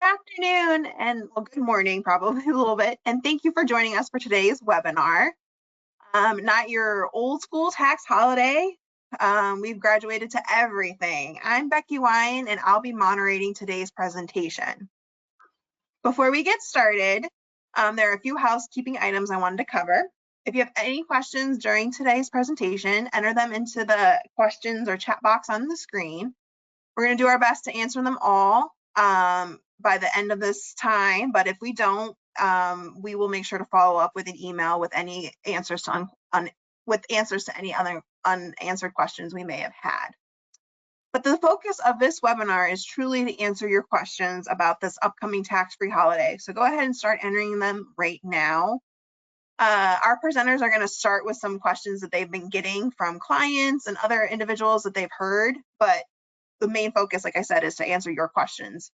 afternoon and well, good morning, probably a little bit. And thank you for joining us for today's webinar. Not your old school tax holiday. We've graduated to everything. I'm Becky Wine and I'll be moderating today's presentation. Before we get started, there are a few housekeeping items I wanted to cover. If you have any questions during today's presentation, enter them into the questions or chat box on the screen. We're going to do our best to answer them all by the end of this time, but if we don't, we will make sure to follow up with an email with any answers to any other unanswered questions we may have had. But the focus of this webinar is truly to answer your questions about this upcoming tax-free holiday. So go ahead and start entering them right now. Our presenters are going to start with some questions that they've been getting from clients and other individuals that they've heard, but the main focus, like I said, is to answer your questions.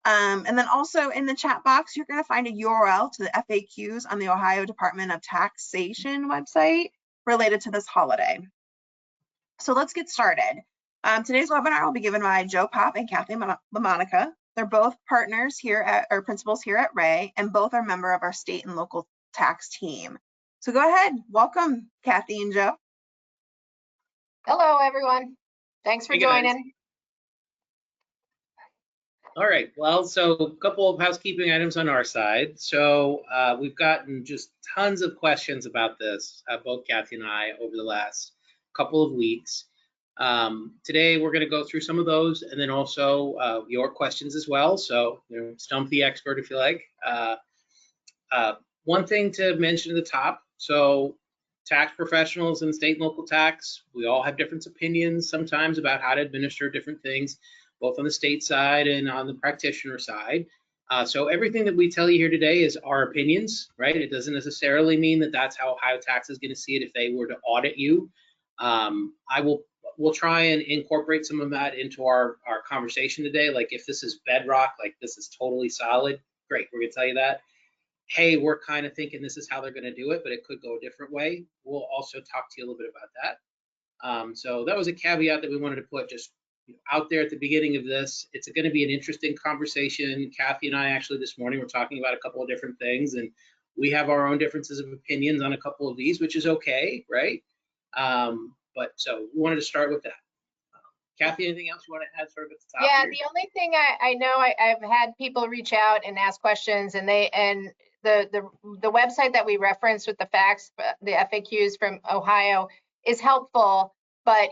And then also in the chat box, you're going to find a URL to the FAQs on the Ohio Department of Taxation website related to this holiday. So let's get started. Today's webinar will be given by Joe Pop and Kathy LaMonica. They're both partners here or principals here at Ray, and both are member of our state and local tax team. So go ahead, welcome Kathy and Joe. Hello everyone, thanks for joining. All right, well, so a couple of housekeeping items on our side. So we've gotten just tons of questions about this, both Kathy and I, over the last couple of weeks. Today, we're gonna go through some of those and then also your questions as well. So, stump the expert if you like. One thing to mention at the top, so tax professionals in state and local tax, we all have different opinions sometimes about how to administer different things, both on the state side and on the practitioner side. So everything that we tell you here today is our opinions, right? It doesn't necessarily mean that that's how Ohio Tax is going to see it if they were to audit you. We'll try and incorporate some of that into our conversation today. Like if this is bedrock, like this is totally solid, great, we're going to tell you that. Hey, we're kind of thinking this is how they're going to do it, but it could go a different way. We'll also talk to you a little bit about that. So that was a caveat that we wanted to put just out there at the beginning of this. It's going to be an interesting conversation. Kathy and I actually this morning were talking about a couple of different things, and we have our own differences of opinions on a couple of these, which is okay, right? But so we wanted to start with that. Kathy, anything else you want to add sort of at the top? Yeah, here? the only thing I know, I've had people reach out and ask questions, and the website that we referenced with the facts, the FAQs from Ohio is helpful, but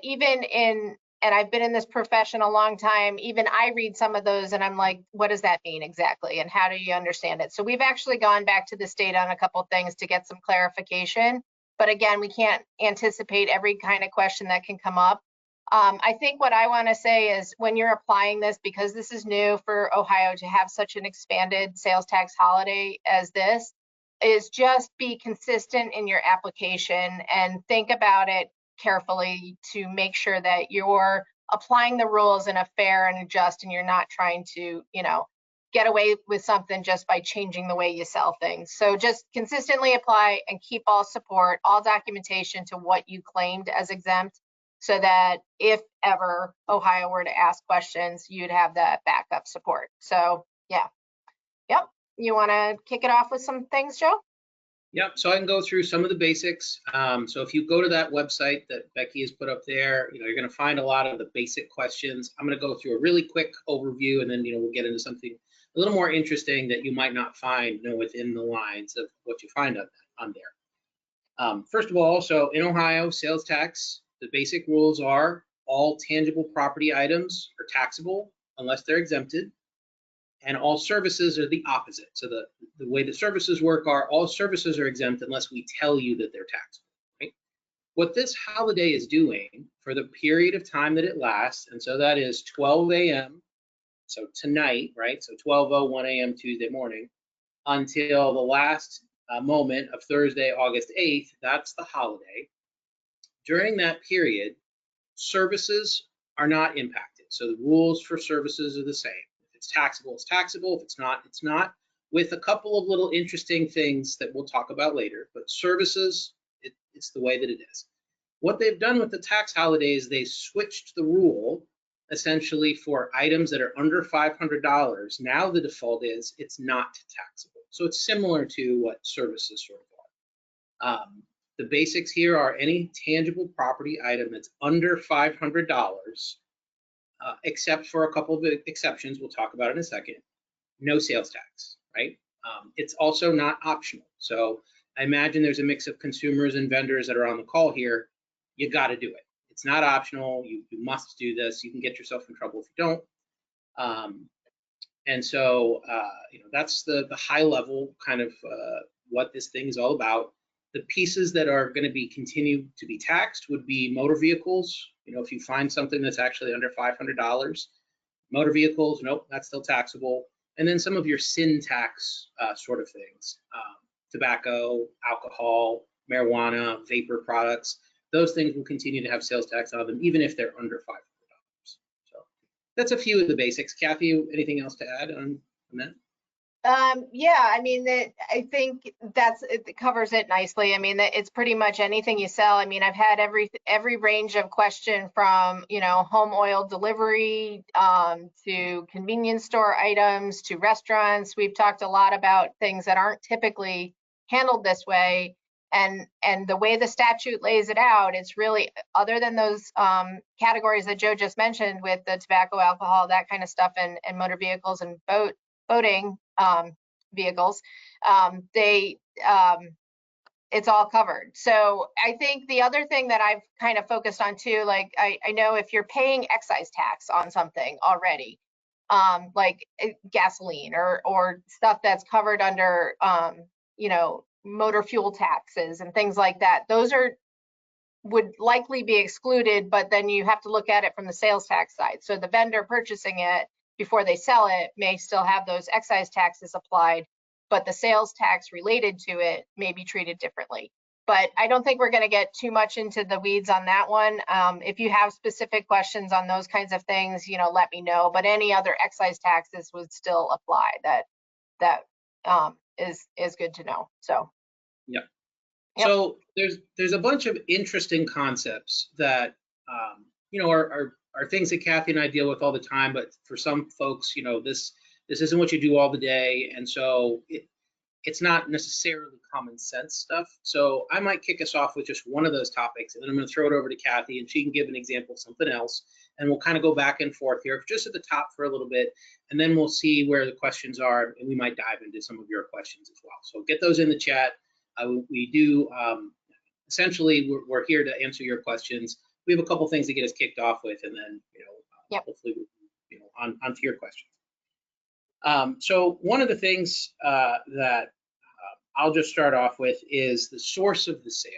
and I've been in this profession a long time, even I read some of those and I'm like, what does that mean exactly? And how do you understand it? So we've actually gone back to the state on a couple of things to get some clarification. But again, we can't anticipate every kind of question that can come up. I think what I want to say is when you're applying this, because this is new for Ohio to have such an expanded sales tax holiday as this, is just be consistent in your application and think about it carefully to make sure that you're applying the rules in a fair and just, and you're not trying to, get away with something just by changing the way you sell things. So just consistently apply and keep all support, all documentation to what you claimed as exempt, so that if ever Ohio were to ask questions, you'd have that backup support. So yeah, yep. You want to kick it off with some things, Joe? Yep, so I can go through some of the basics. So if you go to that website that Becky has put up there, you're going to find a lot of the basic questions. I'm going to go through a really quick overview, and then we'll get into something a little more interesting that you might not find within the lines of what you find on there. First of all, so in Ohio, sales tax, the basic rules are all tangible property items are taxable unless they're exempted. And all services are the opposite. So the way the services work are all services are exempt unless we tell you that they're taxable, right? What this holiday is doing for the period of time that it lasts, and so that is 12 a.m., so tonight, right? So 12:01 a.m. Tuesday morning until the last moment of Thursday, August 8th, that's the holiday. During that period, services are not impacted. So the rules for services are the same. It's taxable, it's taxable. If it's not, it's not, with a couple of little interesting things that we'll talk about later. But services, it's the way that it is. What they've done with the tax holidays, they switched the rule essentially for items that are under $500, now the default is it's not taxable. So it's similar to what services sort of are. The basics here are any tangible property item that's under $500, except for a couple of exceptions we'll talk about in a second, no sales tax, right? It's also not optional. So I imagine there's a mix of consumers and vendors that are on the call here. You got to do it. It's not optional. You must do this. You can get yourself in trouble if you don't. And so, that's the high level kind of what this thing is all about. The pieces that are going to be continued to be taxed would be motor vehicles. If you find something that's actually under $500, motor vehicles, nope, that's still taxable. And then some of your sin tax sort of things, tobacco, alcohol, marijuana, vapor products, those things will continue to have sales tax on them, even if they're under $500. So that's a few of the basics. Kathy, anything else to add on that? Yeah, I mean, I think it covers it nicely. I mean, it's pretty much anything you sell. I mean, I've had every range of question from, home oil delivery, to convenience store items, to restaurants. We've talked a lot about things that aren't typically handled this way. And the way the statute lays it out, it's really, other than those categories that Joe just mentioned with the tobacco, alcohol, that kind of stuff, and motor vehicles and boating vehicles, it's all covered. So I think the other thing that I've kind of focused on too, like I know if you're paying excise tax on something already, like gasoline or stuff that's covered under, motor fuel taxes and things like that, those would likely be excluded, but then you have to look at it from the sales tax side. So the vendor purchasing it before they sell it may still have those excise taxes applied, but the sales tax related to it may be treated differently. But I don't think we're going to get too much into the weeds on that one. If you have specific questions on those kinds of things, let me know. But any other excise taxes would still apply. That is good to know. So. Yeah. Yep. So there's a bunch of interesting concepts that are things that Kathy and I deal with all the time, but for some folks, this isn't what you do all the day, and so it's not necessarily common sense stuff. So I might kick us off with just one of those topics, and then I'm going to throw it over to Kathy, and she can give an example of something else, and we'll kind of go back and forth here, just at the top for a little bit, and then we'll see where the questions are, and we might dive into some of your questions as well. So get those in the chat. We do, essentially, we're here to answer your questions. We have a couple things to get us kicked off with, and then, yep. Hopefully, onto your questions. So one of the things that I'll just start off with is the source of the sale.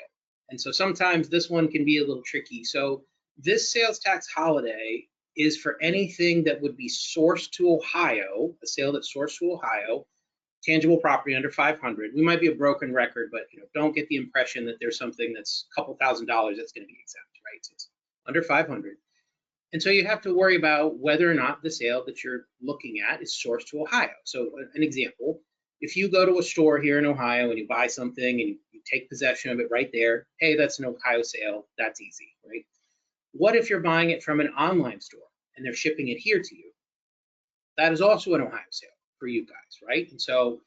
And so sometimes this one can be a little tricky. So this sales tax holiday is for anything that would be sourced to Ohio, a sale that's sourced to Ohio, tangible property under 500. We might be a broken record, but don't get the impression that there's something that's a couple $1,000s that's going to be exempt, right? So it's under 500. And so you have to worry about whether or not the sale that you're looking at is sourced to Ohio. So an example, if you go to a store here in Ohio and you buy something and you take possession of it right there, hey, that's an Ohio sale, that's easy, right? What if you're buying it from an online store and they're shipping it here to you? That is also an Ohio sale for you guys, right? And so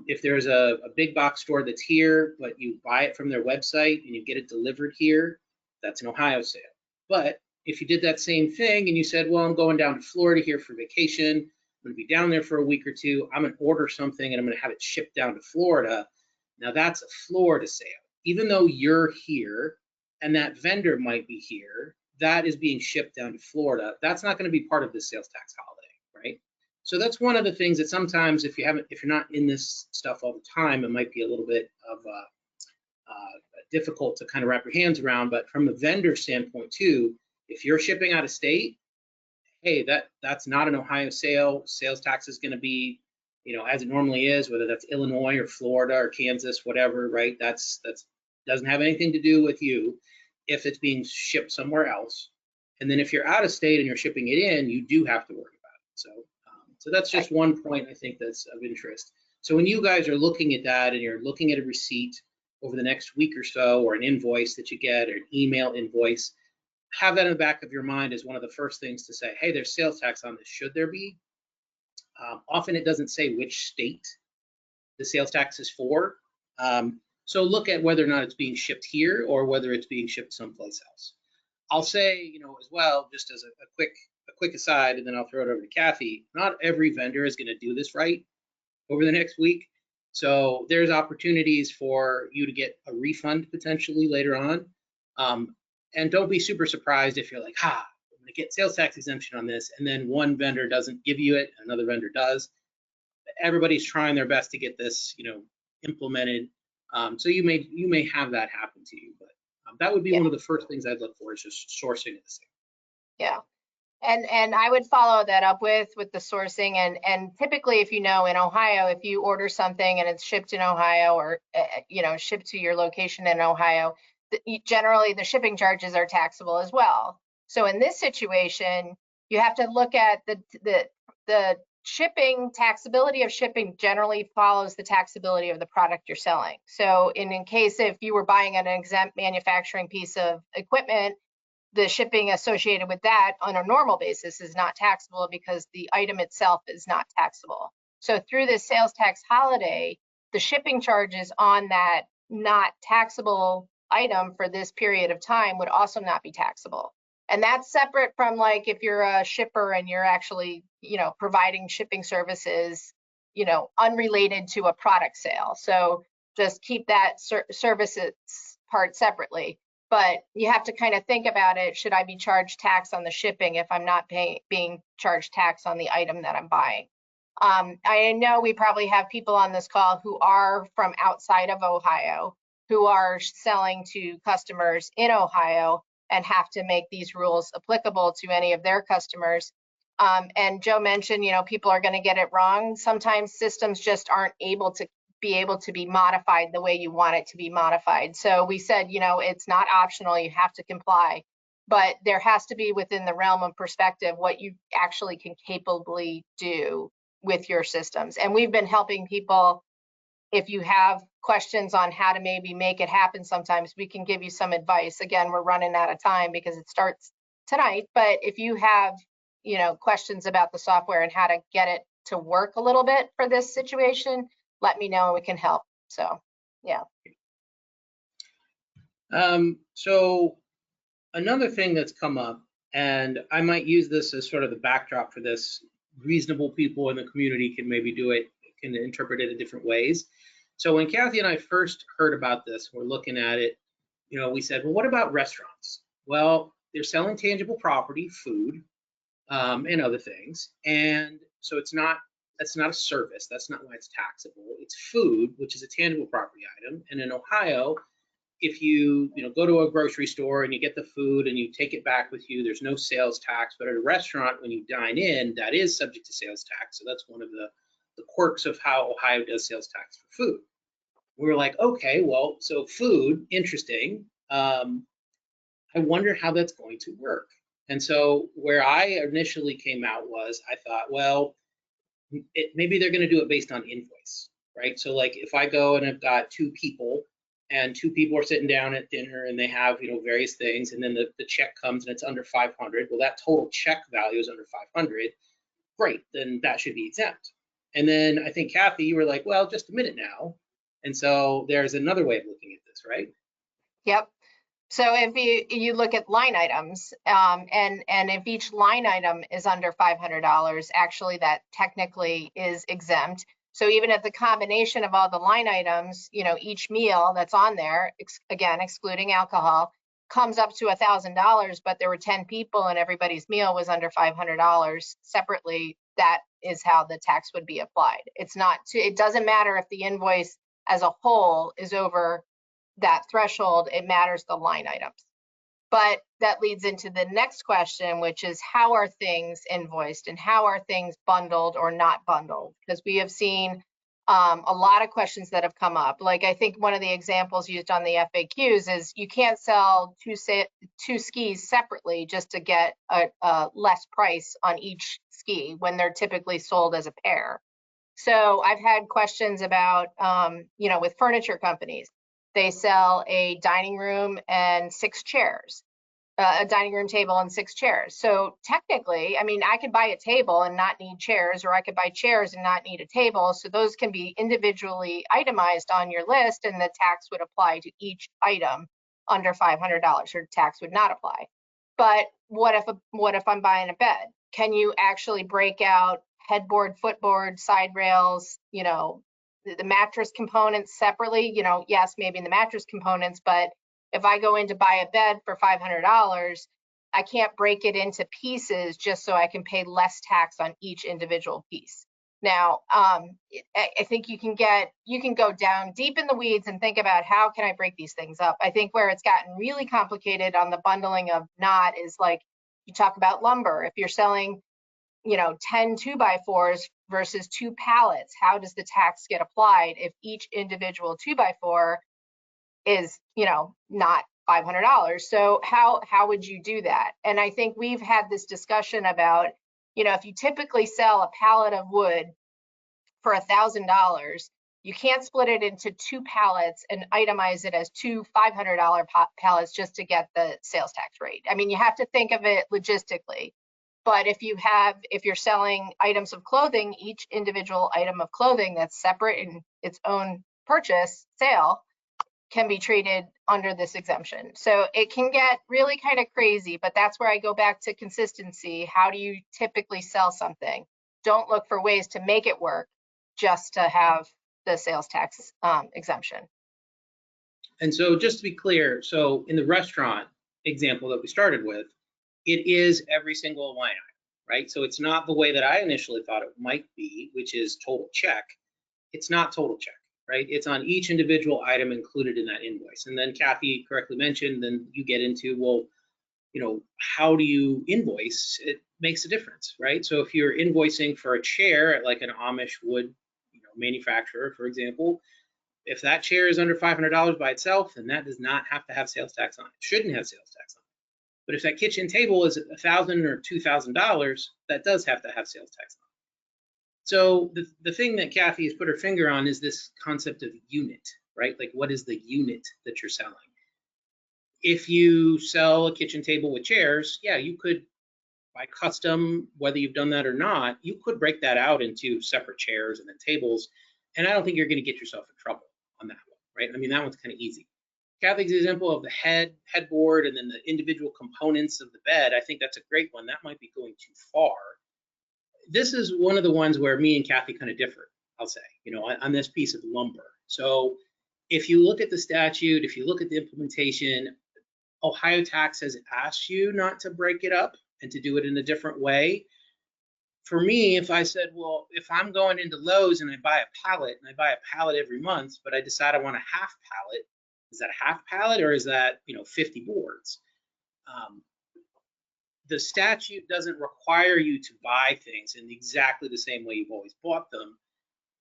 if there's a big box store that's here, but you buy it from their website and you get it delivered here, that's an Ohio sale. But if you did that same thing and you said, well, I'm going down to Florida here for vacation, I'm going to be down there for a week or two, I'm going to order something and I'm going to have it shipped down to Florida, now that's a Florida sale. Even though you're here and that vendor might be here, that is being shipped down to Florida. That's not going to be part of the sales tax holiday, right? So that's one of the things that sometimes if you're not in this stuff all the time, it might be a little bit of difficult to kind of wrap your hands around. But from the vendor standpoint too, if you're shipping out of state, hey, that's not an Ohio sale. Sales tax is going to be, as it normally is, whether that's Illinois or Florida or Kansas, whatever, right? That's doesn't have anything to do with you if it's being shipped somewhere else. And then if you're out of state and you're shipping it in, you do have to worry about it. So that's just one point I think that's of interest. So when you guys are looking at that and you're looking at a receipt over the next week or so, or an invoice that you get, or an email invoice, have that in the back of your mind as one of the first things to say, hey, there's sales tax on this. Should there be? Often it doesn't say which state the sales tax is for. So look at whether or not it's being shipped here or whether it's being shipped someplace else. I'll say, as well, just as a quick aside, and then I'll throw it over to Kathy. Not every vendor is going to do this right over the next week. So there's opportunities for you to get a refund potentially later on. And don't be super surprised if you're like, I'm going to get sales tax exemption on this, and then one vendor doesn't give you it, another vendor does. Everybody's trying their best to get this, implemented. So you may have that happen to you, but that would be one of the first things I'd look for, is just sourcing of the same. Yeah. And I would follow that up with the sourcing, and typically, if in Ohio, if you order something and it's shipped in Ohio, or shipped to your location in Ohio, generally the shipping charges are taxable as well. So in this situation, you have to look at the shipping. Taxability of shipping generally follows the taxability of the product you're selling. So in case if you were buying an exempt manufacturing piece of equipment, the shipping associated with that on a normal basis is not taxable because the item itself is not taxable. So through this sales tax holiday, the shipping charges on that not taxable item for this period of time would also not be taxable. And that's separate from, like, if you're a shipper and you're actually, providing shipping services, unrelated to a product sale. So just keep that services part separately. But you have to kind of think about it. Should I be charged tax on the shipping if I'm not being charged tax on the item that I'm buying? I know we probably have people on this call who are from outside of Ohio, who are selling to customers in Ohio and have to make these rules applicable to any of their customers. And Joe mentioned, people are going to get it wrong. Sometimes systems just aren't able to be modified the way you want it to be modified. So we said, it's not optional, you have to comply, but there has to be within the realm of perspective what you actually can capably do with your systems. And we've been helping people. If you have questions on how to maybe make it happen, sometimes we can give you some advice. Again, we're running out of time because it starts tonight, but if you have, questions about the software and how to get it to work a little bit for this situation, let me know and we can help. So, yeah. So another thing that's come up, and I might use this as sort of the backdrop for this, reasonable people in the community can maybe can interpret it in different ways. So when Kathy and I first heard about this, we're looking at it, we said, well, what about restaurants? Well, they're selling tangible property, food, and other things. And so that's not a service. That's not why it's taxable. It's food, which is a tangible property item. And in Ohio, if you go to a grocery store and you get the food and you take it back with you, there's no sales tax. But at a restaurant, when you dine in, that is subject to sales tax. So that's one of the quirks of how Ohio does sales tax for food. We were like, okay, well, so food, interesting. I wonder how that's going to work. And so where I initially came out was, I thought, well, maybe they're going to do it based on invoice, right? So like if I go and I've got two people and two people are sitting down at dinner and they have, various things, and then the check comes and it's under 500. Well, that total check value is under 500. Great, then that should be exempt. And then I think, Kathy, you were like, well, just a minute now. And so there's another way of looking at this, right? Yep. So if you look at line items, and if each line item is under $500, actually that technically is exempt. So even if the combination of all the line items, each meal that's on there, again, excluding alcohol, comes up to $1,000, but there were 10 people and everybody's meal was under $500 separately, that is how the tax would be applied. It doesn't matter if the invoice as a whole is over that threshold, it matters the line items. But that leads into the next question, which is how are things invoiced and how are things bundled or not bundled? Because we have seen a lot of questions that have come up. Like I think one of the examples used on the FAQs is you can't sell two skis separately just to get a less price on each ski when they're typically sold as a pair. So I've had questions about, with furniture companies. They sell a dining room and 6 chairs. a dining room table and 6 chairs. So technically, I mean, I could buy a table and not need chairs, or I could buy chairs and not need a table. So those can be individually itemized on your list, and the tax would apply to each item under $500, or tax would not apply. But what if I'm buying a bed? Can you actually break out headboard, footboard, side rails, you know, the mattress components separately? You know, yes, maybe in the mattress components, but if I go in to buy a bed for $500, I can't break it into pieces just so I can pay less tax on each individual piece. Now, I think you can go down deep in the weeds and think about how can I break these things up. I think where it's gotten really complicated on the bundling of not is like, you talk about lumber. If you're selling, you know, 10 2x4s versus 2 pallets, how does the tax get applied if each individual 2x4 is, you know, not $500? So how would you do that? And I think we've had this discussion about, you know, if you typically sell a pallet of wood for $1,000, you can't split it into 2 pallets and itemize it as 2 $500 pallets just to get the sales tax rate. I mean, you have to think of it logistically. But if you're selling items of clothing, each individual item of clothing that's separate in its own purchase sale can be treated under this exemption. So it can get really kind of crazy, but that's where I go back to consistency. How do you typically sell something? Don't look for ways to make it work just to have the sales tax exemption. And so just to be clear, so in the restaurant example that we started with, it is every single line item, right? So it's not the way that I initially thought it might be, which is total check. It's not total check, right? It's on each individual item included in that invoice. And then Kathy correctly mentioned, then you get into, well, you know, how do you invoice? It makes a difference, right? So if you're invoicing for a chair at like an Amish wood, you know, manufacturer, for example, if that chair is under $500 by itself, then that does not have to have sales tax on it. It shouldn't have sales tax on it. But if that kitchen table is $1,000 or $2,000, that does have to have sales tax on it. So the thing that Kathy has put her finger on is this concept of unit, right? Like, what is the unit that you're selling? If you sell a kitchen table with chairs, yeah, you could, by custom, whether you've done that or not, you could break that out into separate chairs and then tables. And I don't think you're going to get yourself in trouble on that one, right? I mean, that one's kind of easy. Kathy's example of the headboard and then the individual components of the bed, I think that's a great one. That might be going too far. This is one of the ones where me and Kathy kind of differ, I'll say, you know, on this piece of lumber. So if you look at the statute, if you look at the implementation, Ohio tax has asked you not to break it up and to do it in a different way. For me, if I said, well, if I'm going into Lowe's and I buy a pallet and I buy a pallet every month, but I decide I want a half pallet, is that a half pallet or is that, you know, 50 boards? The statute doesn't require you to buy things in exactly the same way you've always bought them.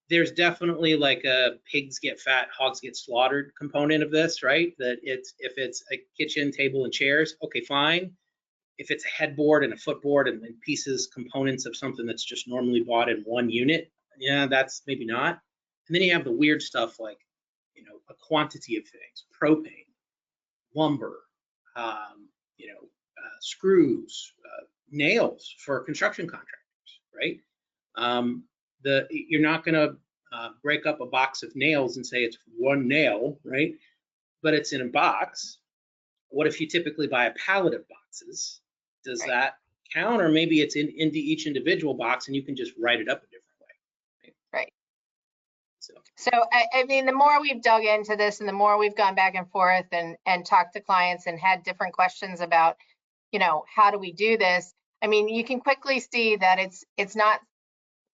There's definitely like a pigs get fat, hogs get slaughtered component of this, right? That it's, if it's a kitchen table and chairs, okay, fine. If it's a headboard and a footboard and pieces, components of something that's just normally bought in one unit, yeah, that's maybe not. And then you have the weird stuff like, you know, a quantity of things, propane, lumber, you know, screws, nails for construction contractors, right? You're not going to break up a box of nails and say it's one nail, right? But it's in a box. What if you typically buy a pallet of boxes? Does Right. that count? Or maybe it's into each individual box and you can just write it up a different way. Right. So I mean, the more we've dug into this and the more we've gone back and forth and talked to clients and had different questions about, you know, how do we do this? I mean, you can quickly see that it's not,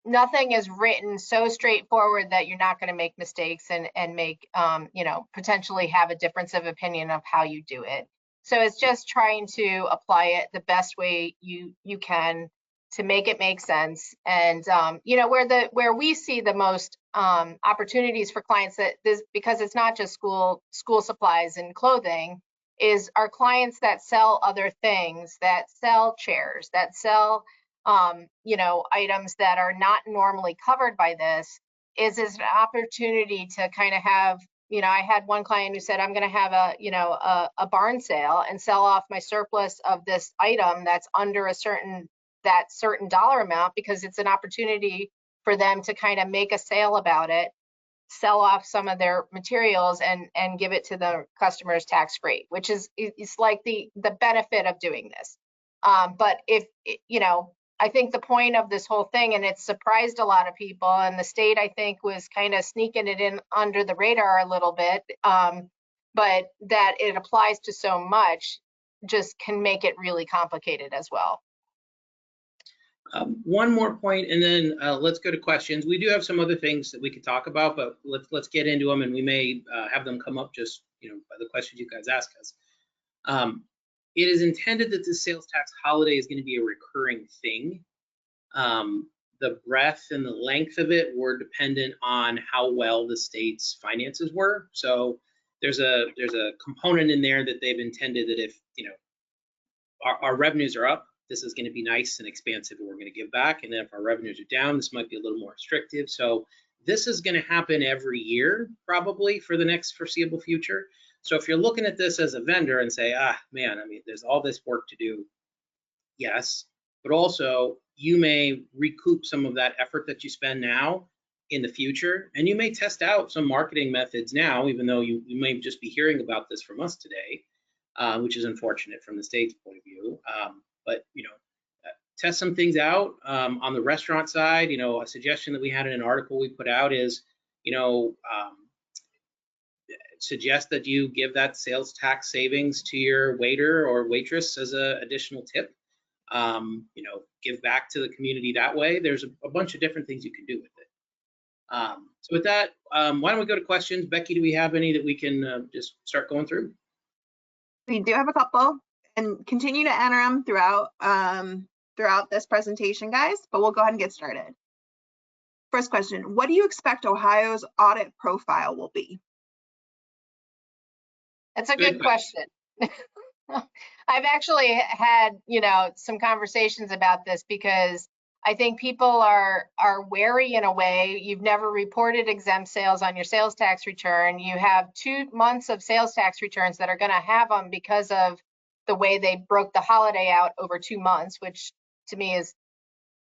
nothing is written so straightforward that you're not going to make mistakes and make, you know, potentially have a difference of opinion of how you do it. So it's just trying to apply it the best way you can to make it make sense. And, you know, where we see the most opportunities for clients that this, because it's not just school supplies and clothing, is our clients that sell other things, that sell chairs, that sell you know, items that are not normally covered by this, is an opportunity to kind of have, I had one client who said, I'm going to have a barn sale and sell off my surplus of this item that's under that certain dollar amount, because it's an opportunity for them to kind of make a sale about it, sell off some of their materials and give it to the customers tax free, which is, it's like the benefit of doing this. But if, I think the point of this whole thing, and it surprised a lot of people, and the state, I think, was kind of sneaking it in under the radar a little bit, but that it applies to so much just can make it really complicated as well. One more point, and then let's go to questions. We do have some other things that we could talk about, but let's get into them, and we may have them come up just by the questions you guys ask us. It is intended that the sales tax holiday is going to be a recurring thing. The breadth and the length of it were dependent on how well the state's finances were. So there's a component in there that they've intended that if our revenues are up, this is going to be nice and expansive, and we're going to give back. And then if our revenues are down, this might be a little more restrictive. So this is going to happen every year, probably for the next foreseeable future. So if you're looking at this as a vendor and say, man, I mean, there's all this work to do, yes, but also you may recoup some of that effort that you spend now in the future, and you may test out some marketing methods now, even though you may just be hearing about this from us today, which is unfortunate from the state's point of view. But test some things out on the restaurant side. A suggestion that we had in an article we put out is, suggest that you give that sales tax savings to your waiter or waitress as an additional tip. Give back to the community that way. There's a bunch of different things you can do with it. So with that, why don't we go to questions? Becky, do we have any that we can just start going through? We do have a couple, and continue to enter them throughout this presentation, guys, but we'll go ahead and get started. First question, what do you expect Ohio's audit profile will be? That's a good question. I've actually had, some conversations about this, because I think people are wary in a way. You've never reported exempt sales on your sales tax return. You have 2 months of sales tax returns that are going to have them because of the way they broke the holiday out over 2 months, which to me is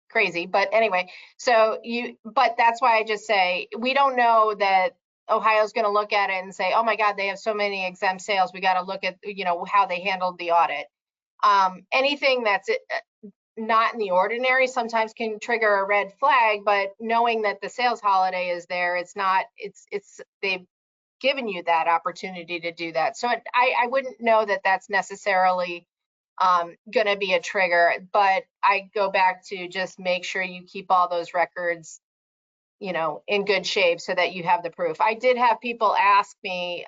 crazy. But anyway, but that's why I just say, we don't know that Ohio's going to look at it and say, oh my God, they have so many exempt sales. We got to look at, how they handled the audit. Anything that's not in the ordinary sometimes can trigger a red flag, but knowing that the sales holiday is there, they've given you that opportunity to do that. So I wouldn't know that that's necessarily going to be a trigger, but I go back to just make sure you keep all those records in good shape so that you have the proof. I did have people ask me,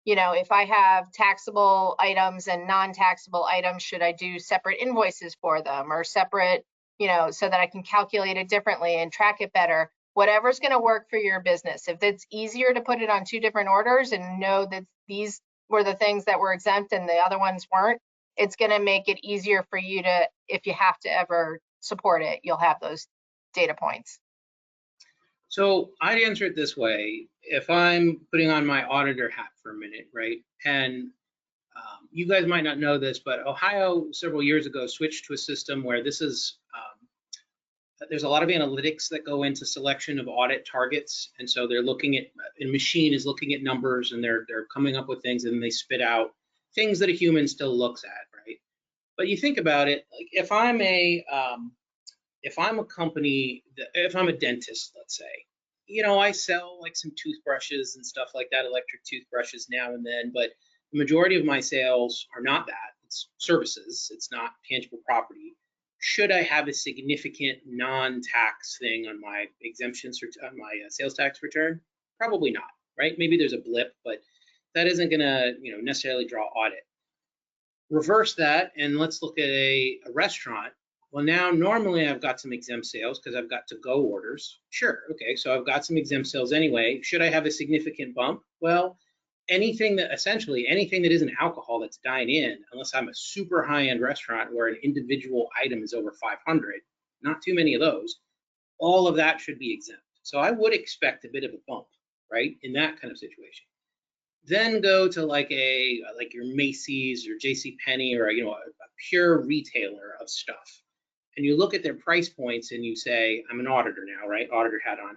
if I have taxable items and non-taxable items, should I do separate invoices for them, or separate, so that I can calculate it differently and track it better. Whatever's going to work for your business. If it's easier to put it on 2 different orders and know that these were the things that were exempt and the other ones weren't, it's going to make it easier for you to, if you have to ever support it, you'll have those data points. So I'd answer it this way. If I'm putting on my auditor hat for a minute, right? And you guys might not know this, but Ohio several years ago switched to a system where this is, there's a lot of analytics that go into selection of audit targets. And so they're looking at, a machine is looking at numbers, and they're coming up with things, and they spit out things that a human still looks at, right? But you think about it, like if I'm a company, if I'm a dentist, let's say, I sell like some toothbrushes and stuff like that, electric toothbrushes now and then, but the majority of my sales are not that. It's services, it's not tangible property. Should I have a significant non-tax thing on my exemptions or on my sales tax return? Probably not, right? Maybe there's a blip, but that isn't gonna, necessarily draw audit. Reverse that, and let's look at a restaurant. Well, now normally I've got some exempt sales because I've got to-go orders. Sure, okay, so I've got some exempt sales anyway. Should I have a significant bump? Well, anything that isn't alcohol that's dine-in, unless I'm a super high-end restaurant where an individual item is over 500, not too many of those, all of that should be exempt. So I would expect a bit of a bump, right, in that kind of situation. Then go to like your Macy's or JCPenney or a pure retailer of stuff, and you look at their price points and you say, I'm an auditor now, right? Auditor hat on.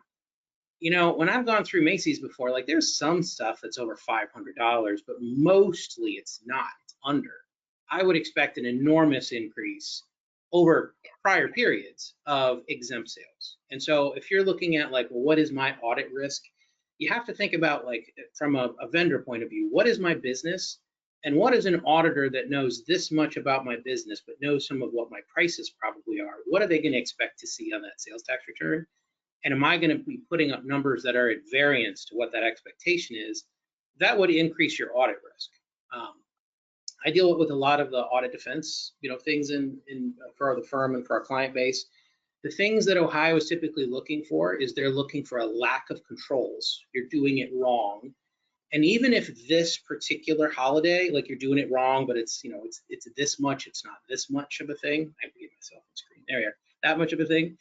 When I've gone through Macy's before, like there's some stuff that's over $500, but mostly it's not. It's under. I would expect an enormous increase over prior periods of exempt sales. And so if you're looking at like, well, what is my audit risk? You have to think about like from a vendor point of view, what is my business? And what is an auditor that knows this much about my business, but knows some of what my prices probably are? What are they going to expect to see on that sales tax return? And am I going to be putting up numbers that are at variance to what that expectation is? That would increase your audit risk. I deal with a lot of the audit defense, things for the firm and for our client base. The things that Ohio is typically looking for is they're looking for a lack of controls. You're doing it wrong. And even if this particular holiday, like you're doing it wrong, but it's this much, it's not this much of a thing. I have to get myself on screen. There we are. That much of a thing.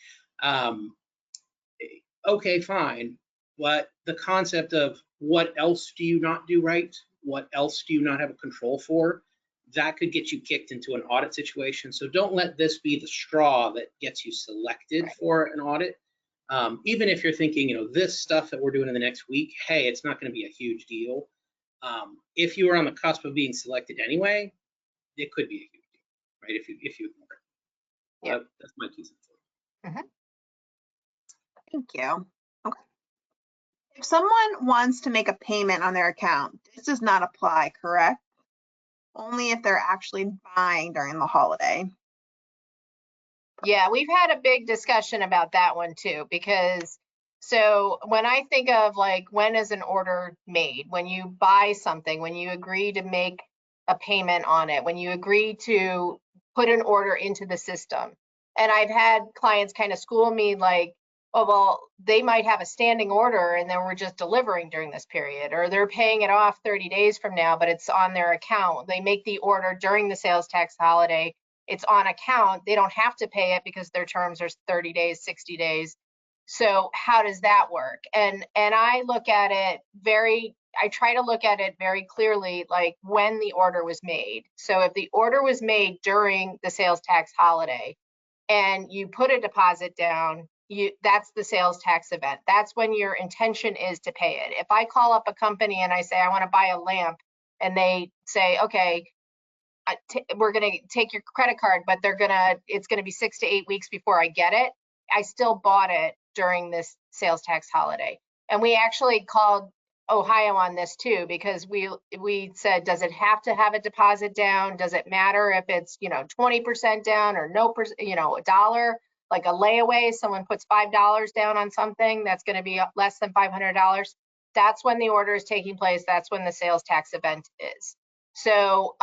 Okay, fine. But the concept of what else do you not do right? What else do you not have a control for? That could get you kicked into an audit situation. So don't let this be the straw that gets you selected for an audit. Even if you're thinking, this stuff that we're doing in the next week, hey, it's not going to be a huge deal. If you are on the cusp of being selected anyway, it could be a huge deal, right? If you ignore it. Yep. That's my 2 cents. Thank you. Okay. If someone wants to make a payment on their account, this does not apply, correct? Only if they're actually buying during the holiday. Yeah, we've had a big discussion about that one too, because so when I think of like, when is an order made? When you buy something, when you agree to make a payment on it, when you agree to put an order into the system. And I've had clients kind of school me like, oh, well, they might have a standing order and then we're just delivering during this period, or they're paying it off 30 days from now, but it's on their account. They make the order during the sales tax holiday. It's on account. They don't have to pay it because their terms are 30 days, 60 days. So how does that work? And I look at it I try to look at it very clearly, like when the order was made. So if the order was made during the sales tax holiday and you put a deposit down, that's the sales tax event. That's when your intention is to pay it. If I call up a company and I say, I want to buy a lamp, and they say, okay, we're going to take your credit card, but it's going to be 6 to 8 weeks before I get it. I still bought it during this sales tax holiday. And we actually called Ohio on this too, because we said, does it have to have a deposit down? Does it matter if it's, 20% down or no, a dollar, like a layaway, someone puts $5 down on something that's going to be less than $500. That's when the order is taking place. That's when the sales tax event is. So,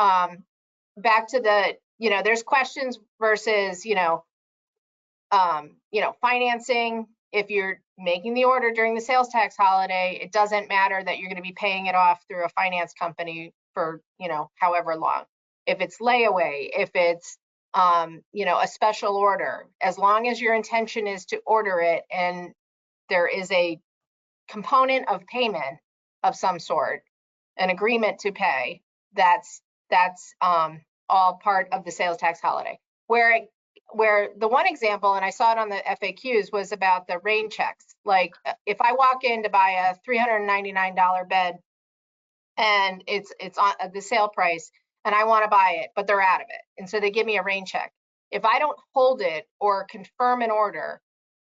back to the, there's questions versus, financing. If you're making the order during the sales tax holiday, it doesn't matter that you're going to be paying it off through a finance company for, however long. If it's layaway, if it's, a special order, as long as your intention is to order it and there is a component of payment of some sort, an agreement to pay, that's all part of the sales tax holiday. Where the one example, and I saw it on the FAQs, was about the rain checks. Like if I walk in to buy a $399 bed and it's on the sale price and I want to buy it, but they're out of it, and so they give me a rain check. If I don't hold it or confirm an order,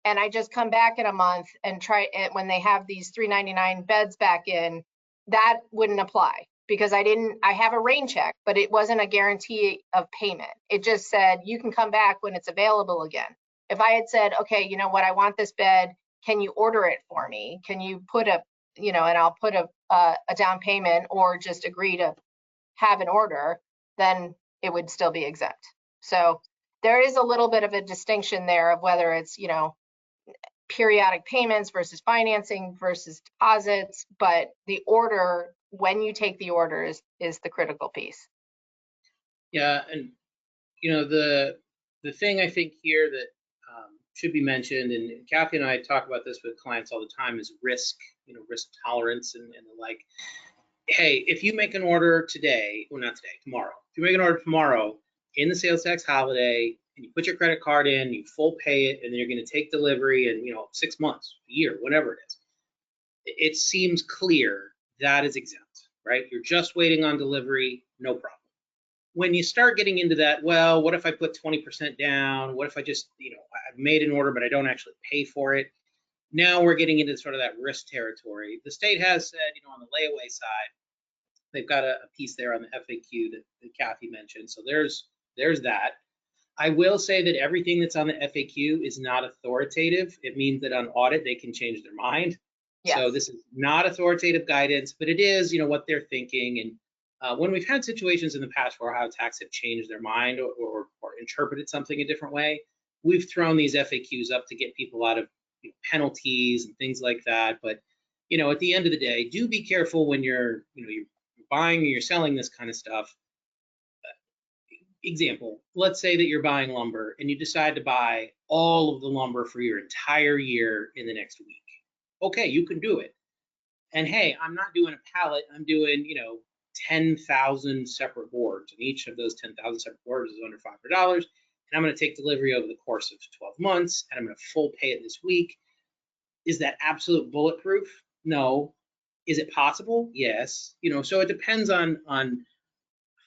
and I just come back in a month and try it when they have these $399 beds back in, that wouldn't apply, because I have a rain check, but it wasn't a guarantee of payment. It just said, you can come back when it's available again. If I had said, okay, you know what, I want this bed, can you order it for me? Can you put and I'll put a down payment or just agree to have an order, then it would still be exempt. So there is a little bit of a distinction there of whether it's, periodic payments versus financing versus deposits, but the order, when you take the orders, is the critical piece. Yeah, and the thing I think here that should be mentioned, and Kathy and I talk about this with clients all the time, is risk, risk tolerance and the like. hey, if you make an order today, well, not today, tomorrow, if you make an order tomorrow in the sales tax holiday and you put your credit card in, you full pay it, and then you're going to take delivery in, 6 months, a year, whatever it is, it seems clear that is exempt, right? You're just waiting on delivery, no problem. When you start getting into that, well, what if I put 20% down? What if I just, I've made an order, but I don't actually pay for it? Now we're getting into sort of that risk territory. The state has said, on the layaway side, they've got a piece there on the FAQ that Kathy mentioned. So there's that. I will say that everything that's on the FAQ is not authoritative. It means that on audit, they can change their mind. Yes. So this is not authoritative guidance, but it is, what they're thinking. And when we've had situations in the past where Ohio Tax have changed their mind or interpreted something a different way, we've thrown these FAQs up to get people out of penalties and things like that. But at the end of the day, do be careful when you're buying or you're selling this kind of stuff. Example, let's say that you're buying lumber and you decide to buy all of the lumber for your entire year in the next week. Okay, you can do it. And hey, I'm not doing a pallet, I'm doing, 10,000 separate boards. And each of those 10,000 separate boards is under $500. And I'm going to take delivery over the course of 12 months and I'm going to full pay it this week. Is that absolute bulletproof? No. Is it possible? Yes. So it depends on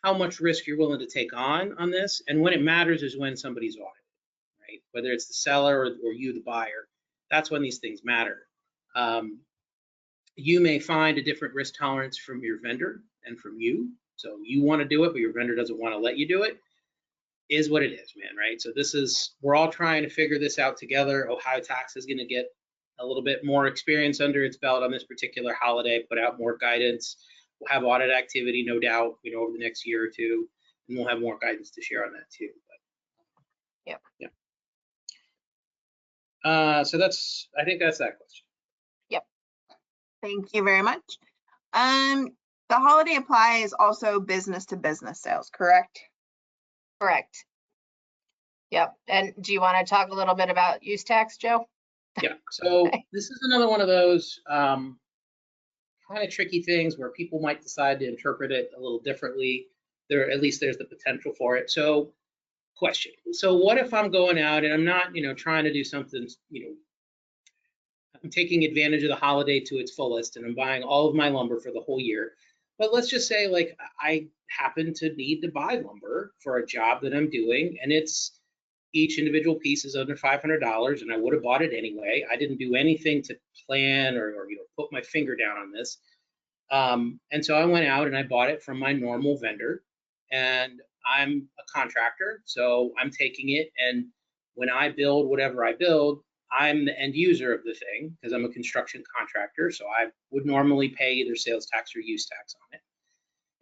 how much risk you're willing to take on this. And when it matters is when somebody's audited, right? Whether it's the seller or you, the buyer, that's when these things matter. You may find a different risk tolerance from your vendor and from you. So you want to do it, but your vendor doesn't want to let you do it. Is what it is, man, right? So we're all trying to figure this out together. Ohio Tax is going to get a little bit more experience under its belt on this particular holiday, put out more guidance. We'll have audit activity, no doubt, over the next year or two, and we'll have more guidance to share on that too. But, yeah. So I think that's that question. Yep. Thank you very much. The holiday applies also business to business sales, correct? Correct. Yep. And do you want to talk a little bit about use tax, Joe? Yeah. So this is another one of those kind of tricky things where people might decide to interpret it a little differently. At least there's the potential for it. So question. So what if I'm going out and I'm not, trying to do something, I'm taking advantage of the holiday to its fullest and I'm buying all of my lumber for the whole year. But let's just say like I happen to need to buy lumber for a job that I'm doing and each individual piece is under $500 and I would have bought it anyway. I didn't do anything to plan or put my finger down on this. And so I went out and I bought it from my normal vendor, and I'm a contractor, so I'm taking it, and when I build whatever I build, I'm the end user of the thing because I'm a construction contractor, so I would normally pay either sales tax or use tax on it.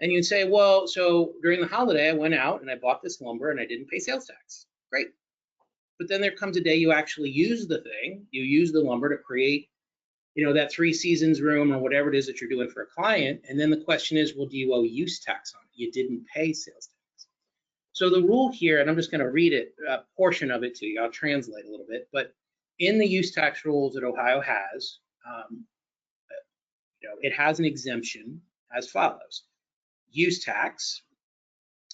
And you'd say, well, so during the holiday, I went out and I bought this lumber and I didn't pay sales tax. Great. But then there comes a day you actually use the thing, you use the lumber to create, that 3 seasons room or whatever it is that you're doing for a client. And then the question is, well, do you owe use tax on it? You didn't pay sales tax. So the rule here, and I'm just going to read it, a portion of it to you, I'll translate a little bit, but in the use tax rules that Ohio has, it has an exemption as follows. Use tax,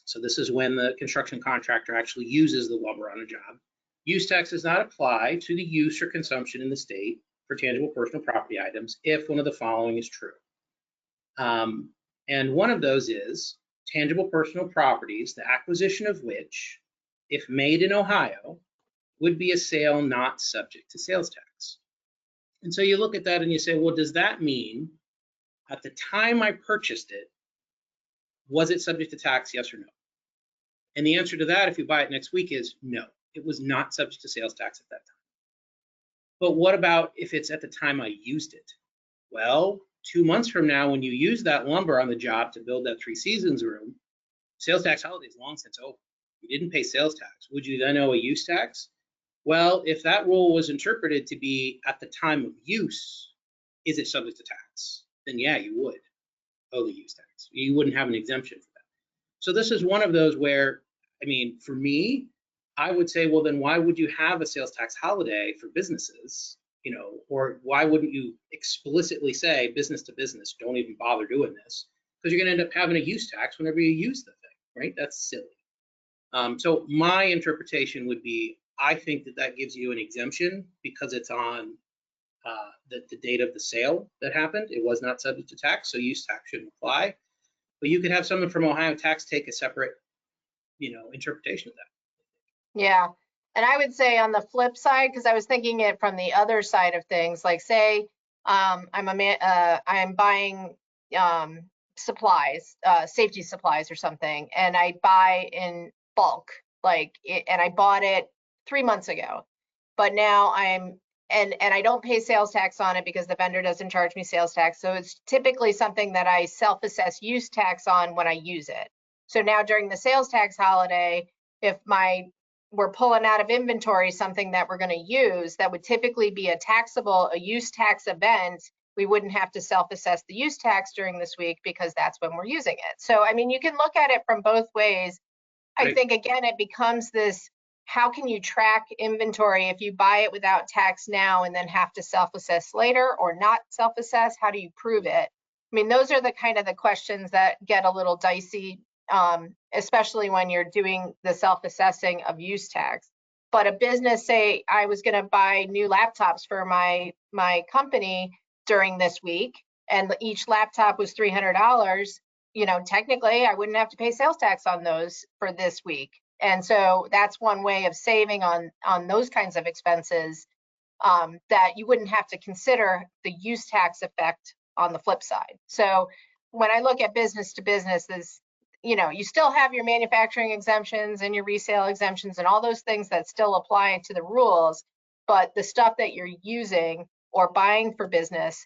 so this is when the construction contractor actually uses the lumber on a job. Use tax does not apply to the use or consumption in the state for tangible personal property items if one of the following is true. And one of those is tangible personal properties, the acquisition of which, if made in Ohio, would be a sale not subject to sales tax. And so you look at that and you say, well, does that mean at the time I purchased it, was it subject to tax, yes or no? And the answer to that, if you buy it next week, is no, it was not subject to sales tax at that time. But what about if it's at the time I used it? Well, 2 months from now, when you use that lumber on the job to build that 3 seasons room, sales tax holiday is long since over. You didn't pay sales tax. Would you then owe a use tax? Well, if that rule was interpreted to be at the time of use, is it subject to tax? Then yeah, you would owe the use tax. You wouldn't have an exemption for that. So this is one of those where, for me, I would say, well, then why would you have a sales tax holiday for businesses you know, or why wouldn't you explicitly say business to business, don't even bother doing this? Because you're going to end up having a use tax whenever you use the thing, right? That's silly. So my interpretation would be, I think that that gives you an exemption because it's on the date of the sale that happened. It was not subject to tax, so use tax shouldn't apply. But you could have someone from Ohio Tax take a separate, you know, interpretation of that. Yeah. And I would say on the flip side, because I was thinking it from the other side of things, like say I'm buying supplies, safety supplies or something, and I buy in bulk, and I bought it 3 months ago, but now and I don't pay sales tax on it because the vendor doesn't charge me sales tax. So it's typically something that I self-assess use tax on when I use it. So now during the sales tax holiday, if we're pulling out of inventory something that we're going to use that would typically be a use tax event, we wouldn't have to self-assess the use tax during this week because that's when we're using it. So, I mean, you can look at it from both ways. I think, again, it becomes this, how can you track inventory if you buy it without tax now and then have to self-assess later, or not self-assess? How do you prove it? I mean, those are the kind of the questions that get a little dicey, especially when you're doing the self-assessing of use tax. But a business, say I was going to buy new laptops for my company during this week, and each laptop was $300, you know, technically I wouldn't have to pay sales tax on those for this week. And so that's one way of saving on those kinds of expenses, that you wouldn't have to consider the use tax effect on the flip side. So when I look at business to business, you know, you still have your manufacturing exemptions and your resale exemptions and all those things that still apply to the rules, but the stuff that you're using or buying for business,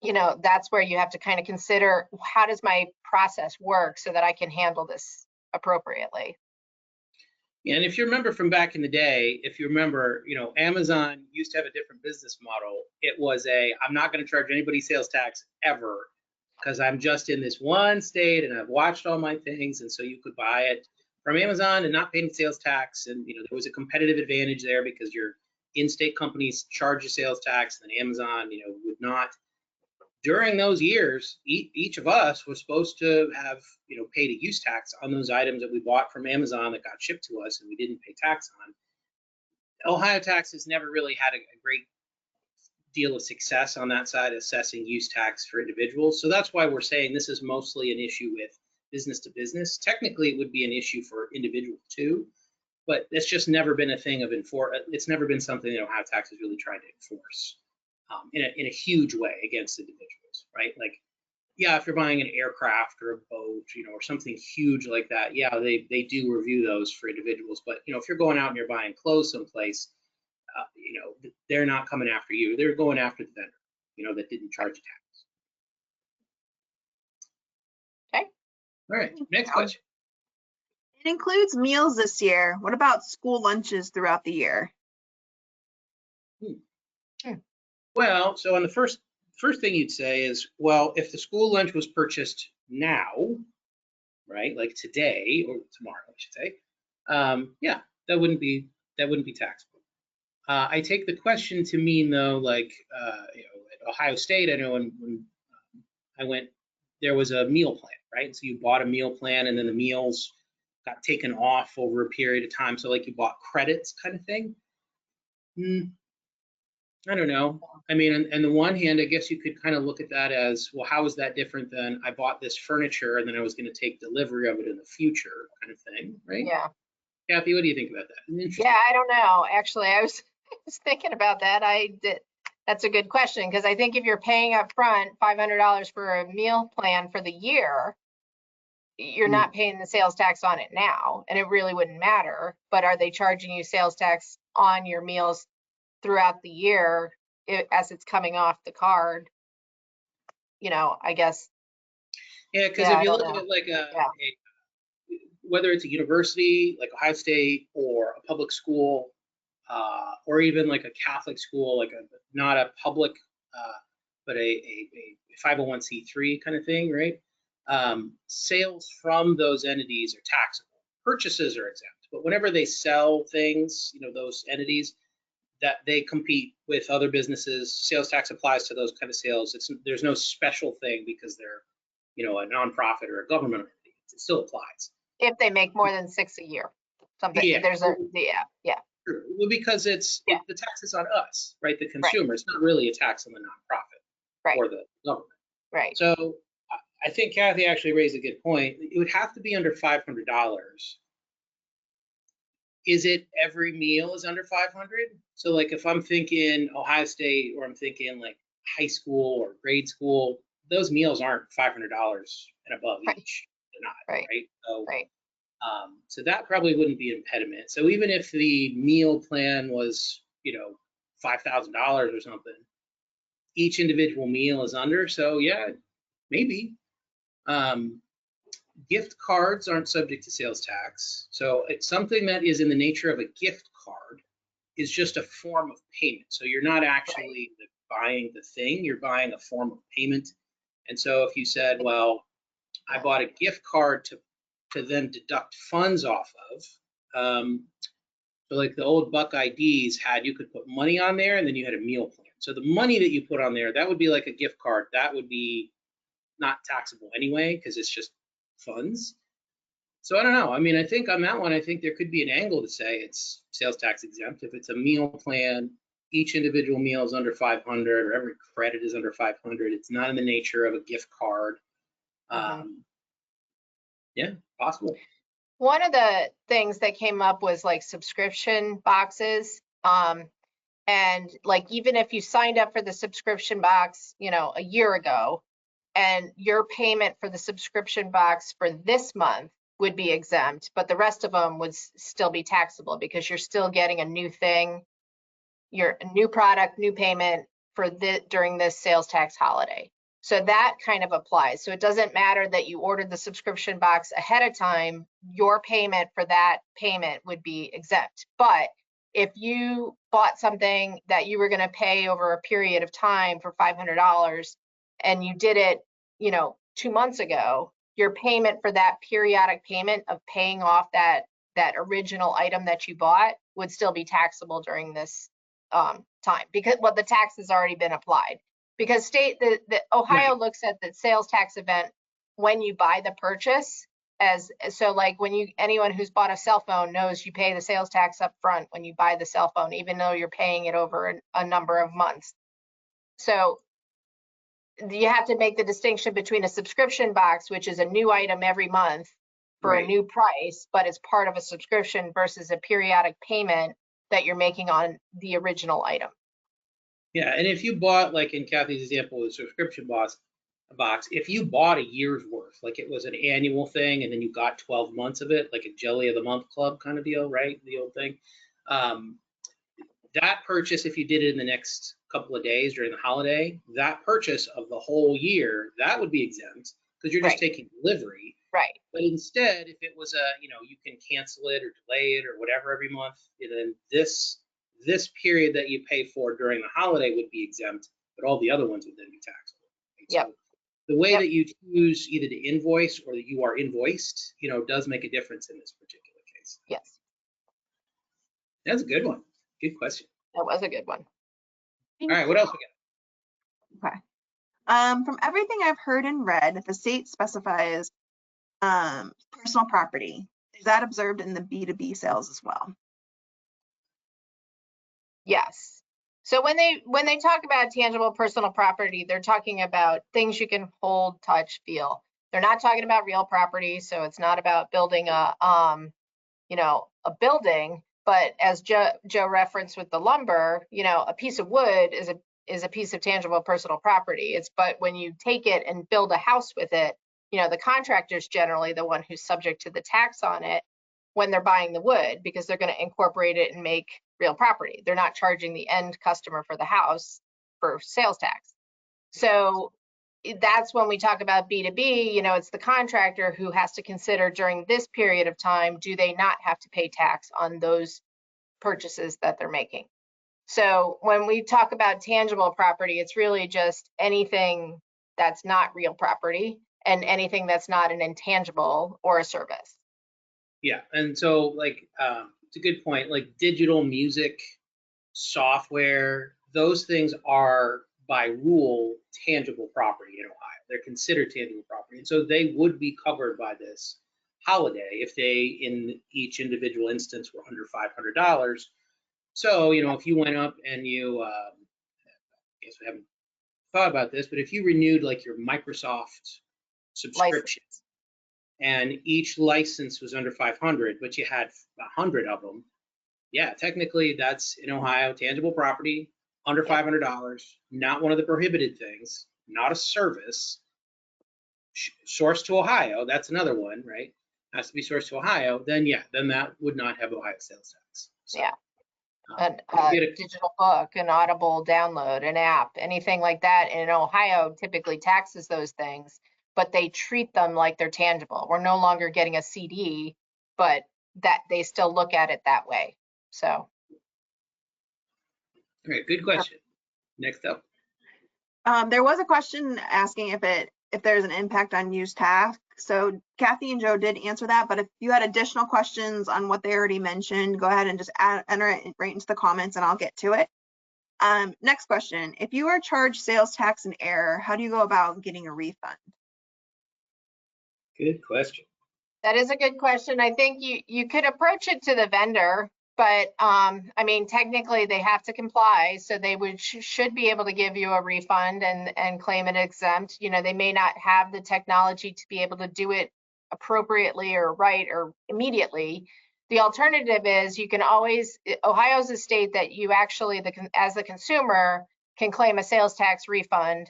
you know, that's where you have to kind of consider, how does my process work so that I can handle this appropriately? And if you remember from back in the day, if you remember, you know, Amazon used to have a different business model. It was I'm not going to charge anybody sales tax ever because I'm just in this one state and I've watched all my things. And so you could buy it from Amazon and not pay any sales tax. And, you know, there was a competitive advantage there because your in-state companies charge you sales tax and then Amazon, you know, would not. During those years, each of us was supposed to have, you know, paid a use tax on those items that we bought from Amazon that got shipped to us and we didn't pay tax on. Ohio Tax has never really had a great deal of success on that side, assessing use tax for individuals. So that's why we're saying this is mostly an issue with business to business. Technically, it would be an issue for individuals too, but it's just never been a thing of it's never been something that Ohio Tax has really tried to enforce. In a huge way against individuals, right? Like, yeah, if you're buying an aircraft or a boat, you know, or something huge like that, yeah, they do review those for individuals. But, you know, if you're going out and you're buying clothes someplace, you know, they're not coming after you. They're going after the vendor, you know, that didn't charge you tax. Okay. All right, next question. It includes meals this year. What about school lunches throughout the year? Well, so on the first thing you'd say is, well, if the school lunch was purchased now, right, like today or tomorrow, I should say, yeah, that wouldn't be taxable. I take the question to mean though, like, you know, at Ohio State, I know when I went, there was a meal plan, right? So you bought a meal plan and then the meals got taken off over a period of time. So like you bought credits kind of thing. I don't know. I mean, on the one hand, I guess you could kind of look at that as, well, how is that different than I bought this furniture and then I was going to take delivery of it in the future kind of thing, right? Yeah. Kathy, what do you think about that? Yeah, I don't know. Actually, I was thinking about that. That's a good question, because I think if you're paying up front $500 for a meal plan for the year, you're not paying the sales tax on it now, and it really wouldn't matter. But are they charging you sales tax on your meals throughout the year as it's coming off the card? You know, I guess. Yeah, because if you look at it like whether it's a university like Ohio State or a public school, or even like a Catholic school, like not a public, but a 501c3 kind of thing, right? Sales from those entities are taxable. Purchases are exempt, but whenever they sell things, you know, those entities, that they compete with other businesses. Sales tax applies to those kind of sales. There's no special thing because they're, you know, a nonprofit or a government entity. It still applies. If they make more than 6 a year, something, Yeah. there's a, yeah. Well, because Yeah. the tax is on us, right? The consumer. It's not really a tax on the nonprofit Right. or the government. Right. So I think Kathy actually raised a good point. It would have to be under $500. Is it every meal is under 500? So like if I'm thinking Ohio State or I'm thinking like high school or grade school, those meals aren't $500 and above Right. each. They're not, Right. right? So, Right. so that probably wouldn't be an impediment. So even if the meal plan was, you know, $5,000 or something, each individual meal is under. So yeah, maybe. Gift cards aren't subject to sales tax. So it's something that is in the nature of a gift card is just a form of payment. So you're not actually buying the thing, you're buying a form of payment. And so if you said, well, I bought a gift card to then deduct funds off of, so like the old Buck IDs had, you could put money on there and then you had a meal plan. So the money that you put on there, that would be like a gift card. That would be not taxable anyway, because it's just funds. So I don't know. I mean, I think on that one, I think there could be an angle to say it's sales tax exempt. If it's a meal plan, each individual meal is under 500 or every credit is under 500. It's not in the nature of a gift card. Yeah, possible. One of the things that came up was like subscription boxes. And like, even if you signed up for the subscription box, you know, a year ago, and your payment for the subscription box for this month would be exempt, but the rest of them would still be taxable because you're still getting a new thing, your new product, new payment for during this sales tax holiday. So that kind of applies. So it doesn't matter that you ordered the subscription box ahead of time, your payment for that payment would be exempt. But if you bought something that you were going to pay over a period of time for $500 and you did it, you know, 2 months ago, your payment for that periodic payment of paying off that original item that you bought would still be taxable during this time, because the tax has already been applied. Because the Ohio looks at the sales tax event when you buy the purchase, as so like when anyone who's bought a cell phone knows you pay the sales tax up front when you buy the cell phone, even though you're paying it over a number of months. So you have to make the distinction between a subscription box, which is a new item every month for a new price, but it's part of a subscription, versus a periodic payment that you're making on the original item. Yeah, and if you bought, like in Kathy's example with subscription box, if you bought a year's worth, like it was an annual thing, and then you got 12 months of it, like a Jelly of the Month Club kind of deal, right? The old thing. That purchase, if you did it in the next couple of days during the holiday, that purchase of the whole year, that would be exempt because you're just taking delivery. Right. But instead, if it was you know, you can cancel it or delay it or whatever every month, and then this period that you pay for during the holiday would be exempt, but all the other ones would then be taxable. Right? Yep. So the way that you choose either to invoice or that you are invoiced, you know, does make a difference in this particular case. Yes. That's a good one. Good question. That was a good one. All right, what else we got? Okay. From everything I've heard and read, the state specifies personal property. Is that observed in the B2B sales as well? Yes. So when they talk about tangible personal property, they're talking about things you can hold, touch, feel. They're not talking about real property, so it's not about building a you know, a building. But as Joe referenced with the lumber, you know, a piece of wood is a piece of tangible personal property. But when you take it and build a house with it, you know, the contractor's generally the one who's subject to the tax on it when they're buying the wood, because they're going to incorporate it and make real property. They're not charging the end customer for the house for sales tax. So that's when we talk about B2B, you know, it's the contractor who has to consider during this period of time, do they not have to pay tax on those purchases that they're making? So when we talk about tangible property, it's really just anything that's not real property and anything that's not an intangible or a service. Yeah, and so like it's a good point. Like digital music, software, those things are by rule tangible property in Ohio. They're considered tangible property. And so they would be covered by this holiday if they, in each individual instance, were under $500. So, if you went up and you, I guess we haven't thought about this, but if you renewed like your Microsoft subscription and each license was under 500, but you had 100 of them, yeah, technically that's in Ohio tangible property under $500, not one of the prohibited things, not a service. Sourced to Ohio, that's another one, right? Has to be sourced to Ohio. Then that would not have Ohio sales tax. So, Yeah. A digital book, an Audible download, an app, anything like that. And Ohio typically taxes those things, but they treat them like they're tangible. We're no longer getting a CD, but that they still look at it that way. So. All right, good question. Next up. There was a question asking if there's an impact on use tax. So Kathy and Joe did answer that, but if you had additional questions on what they already mentioned, go ahead and just enter it right into the comments and I'll get to it. Next question, if you are charged sales tax in error, how do you go about getting a refund? Good question. That is a good question. I think you could approach it to the vendor, but I mean, technically they have to comply, so they should be able to give you a refund and claim it exempt. They may not have the technology to be able to do it appropriately or right or immediately. The alternative is you can always, Ohio's a state that you actually, as the consumer, can claim a sales tax refund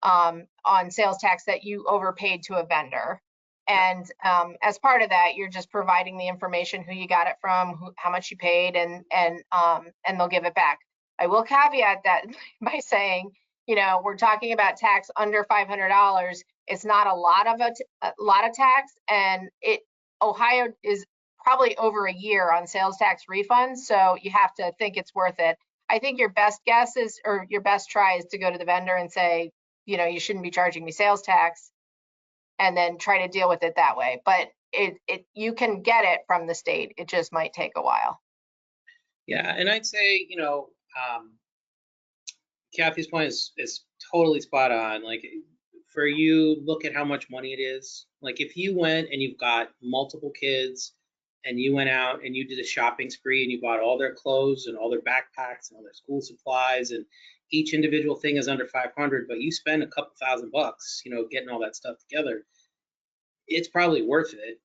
on sales tax that you overpaid to a vendor. And as part of that, you're just providing the information, who you got it from, how much you paid, and they'll give it back. I will caveat that by saying, we're talking about tax under $500. It's not a lot of tax, and Ohio is probably over a year on sales tax refunds, so you have to think it's worth it. I think your best guess is, or your best try is to go to the vendor and say, you shouldn't be charging me sales tax, and then try to deal with it that way. But you can get it from the state. It just might take a while. Yeah, and I'd say, Kathy's point is totally spot on. Like, for you, look at how much money it is. Like, if you went and you've got multiple kids and you went out and you did a shopping spree and you bought all their clothes and all their backpacks and all their school supplies, and each individual thing is under 500, but you spend a couple $1,000, getting all that stuff together, it's probably worth it.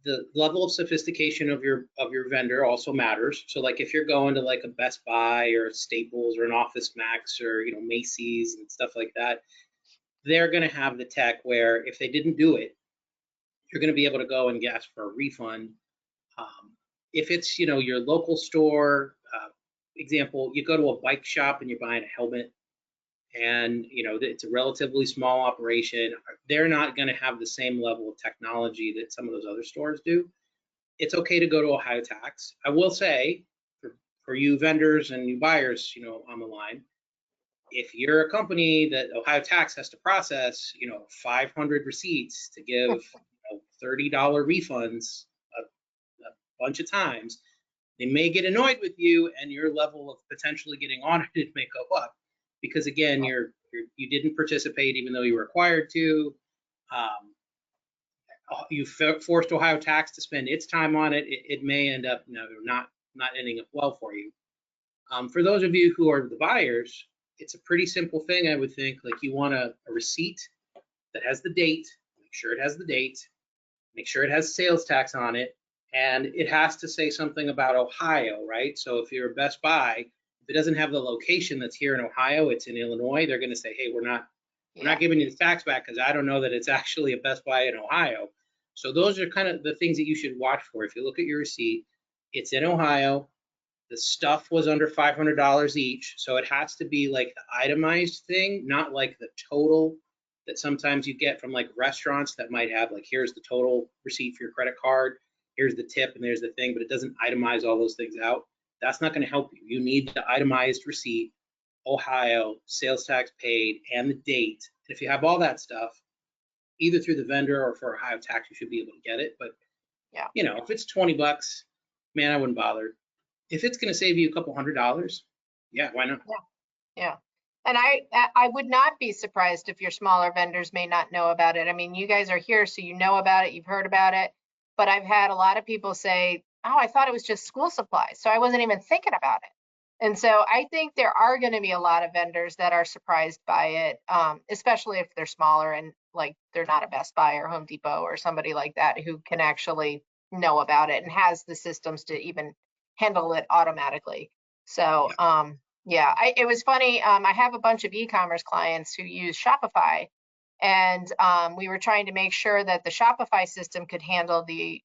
The level of sophistication of your vendor also matters. So like if you're going to like a Best Buy or Staples or an Office Max or Macy's and stuff like that, they're going to have the tech where if they didn't do it, you're going to be able to go and ask for a refund. If it's your local store, example, you go to a bike shop and you're buying a helmet, and it's a relatively small operation, they're not going to have the same level of technology that some of those other stores do. It's okay to go to Ohio tax. I will say, for you vendors and you buyers on the line, if you're a company that Ohio tax has to process 500 receipts to give $30 refunds a bunch of times, they may get annoyed with you, and your level of potentially getting audited may go up. Because again, you didn't participate even though you were required to. You forced Ohio tax to spend its time on it. It may end up not ending up well for you. For those of you who are the buyers, it's a pretty simple thing, I would think. Like, you want a receipt that has the date. Make sure it has the date. Make sure it has sales tax on it, and it has to say something about Ohio, right? So if you're a Best Buy, if it doesn't have the location that's here in Ohio, it's in Illinois, they're going to say, hey, we're not giving you the tax back because I don't know that it's actually a Best Buy in Ohio. So those are kind of the things that you should watch for. If you look at your receipt, it's in Ohio. The stuff was under $500 each. So it has to be like the itemized thing, not like the total that sometimes you get from like restaurants that might have like, here's the total receipt for your credit card, here's the tip, and there's the thing, but it doesn't itemize all those things out. That's not going to help you. You need the itemized receipt, Ohio, sales tax paid, and the date. And if you have all that stuff, either through the vendor or for Ohio tax, you should be able to get it. But if it's $20, man, I wouldn't bother. if it's going to save you a couple $100, yeah, why not? Yeah. And I would not be surprised if your smaller vendors may not know about it. I mean, you guys are here, so you know about it, you've heard about it. But I've had a lot of people say, oh, I thought it was just school supplies, so I wasn't even thinking about it. And so I think there are going to be a lot of vendors that are surprised by it, especially if they're smaller and like they're not a Best Buy or Home Depot or somebody like that who can actually know about it and has the systems to even handle it automatically. So, yeah, it was funny. I have a bunch of e-commerce clients who use Shopify, and we were trying to make sure that the Shopify system could handle the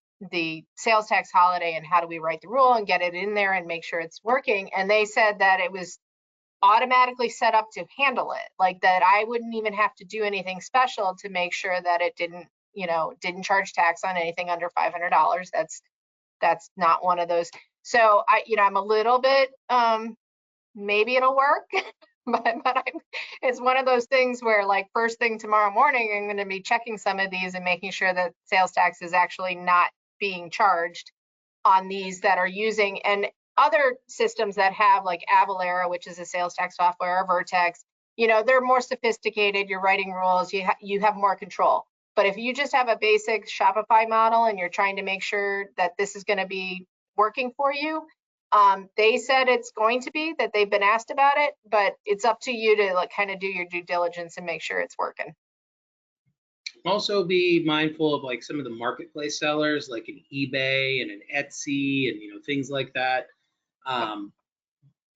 sales tax holiday and how do we write the rule and get it in there and make sure it's working. And they said that it was automatically set up to handle it, like that I wouldn't even have to do anything special to make sure that it didn't charge tax on anything under $500. That's not one of those. So I'm a little bit maybe it'll work. but it's one of those things where like first thing tomorrow morning, I'm going to be checking some of these and making sure that sales tax is actually not being charged on these that are using, and other systems that have like Avalara, which is a sales tax software, or Vertex, they're more sophisticated. You're writing rules, you have more control. But if you just have a basic Shopify model and you're trying to make sure that this is going to be working for you, they said it's going to be, that they've been asked about it, but it's up to you to like kind of do your due diligence and make sure it's working. Also be mindful of like some of the marketplace sellers like an eBay and an Etsy and things like that.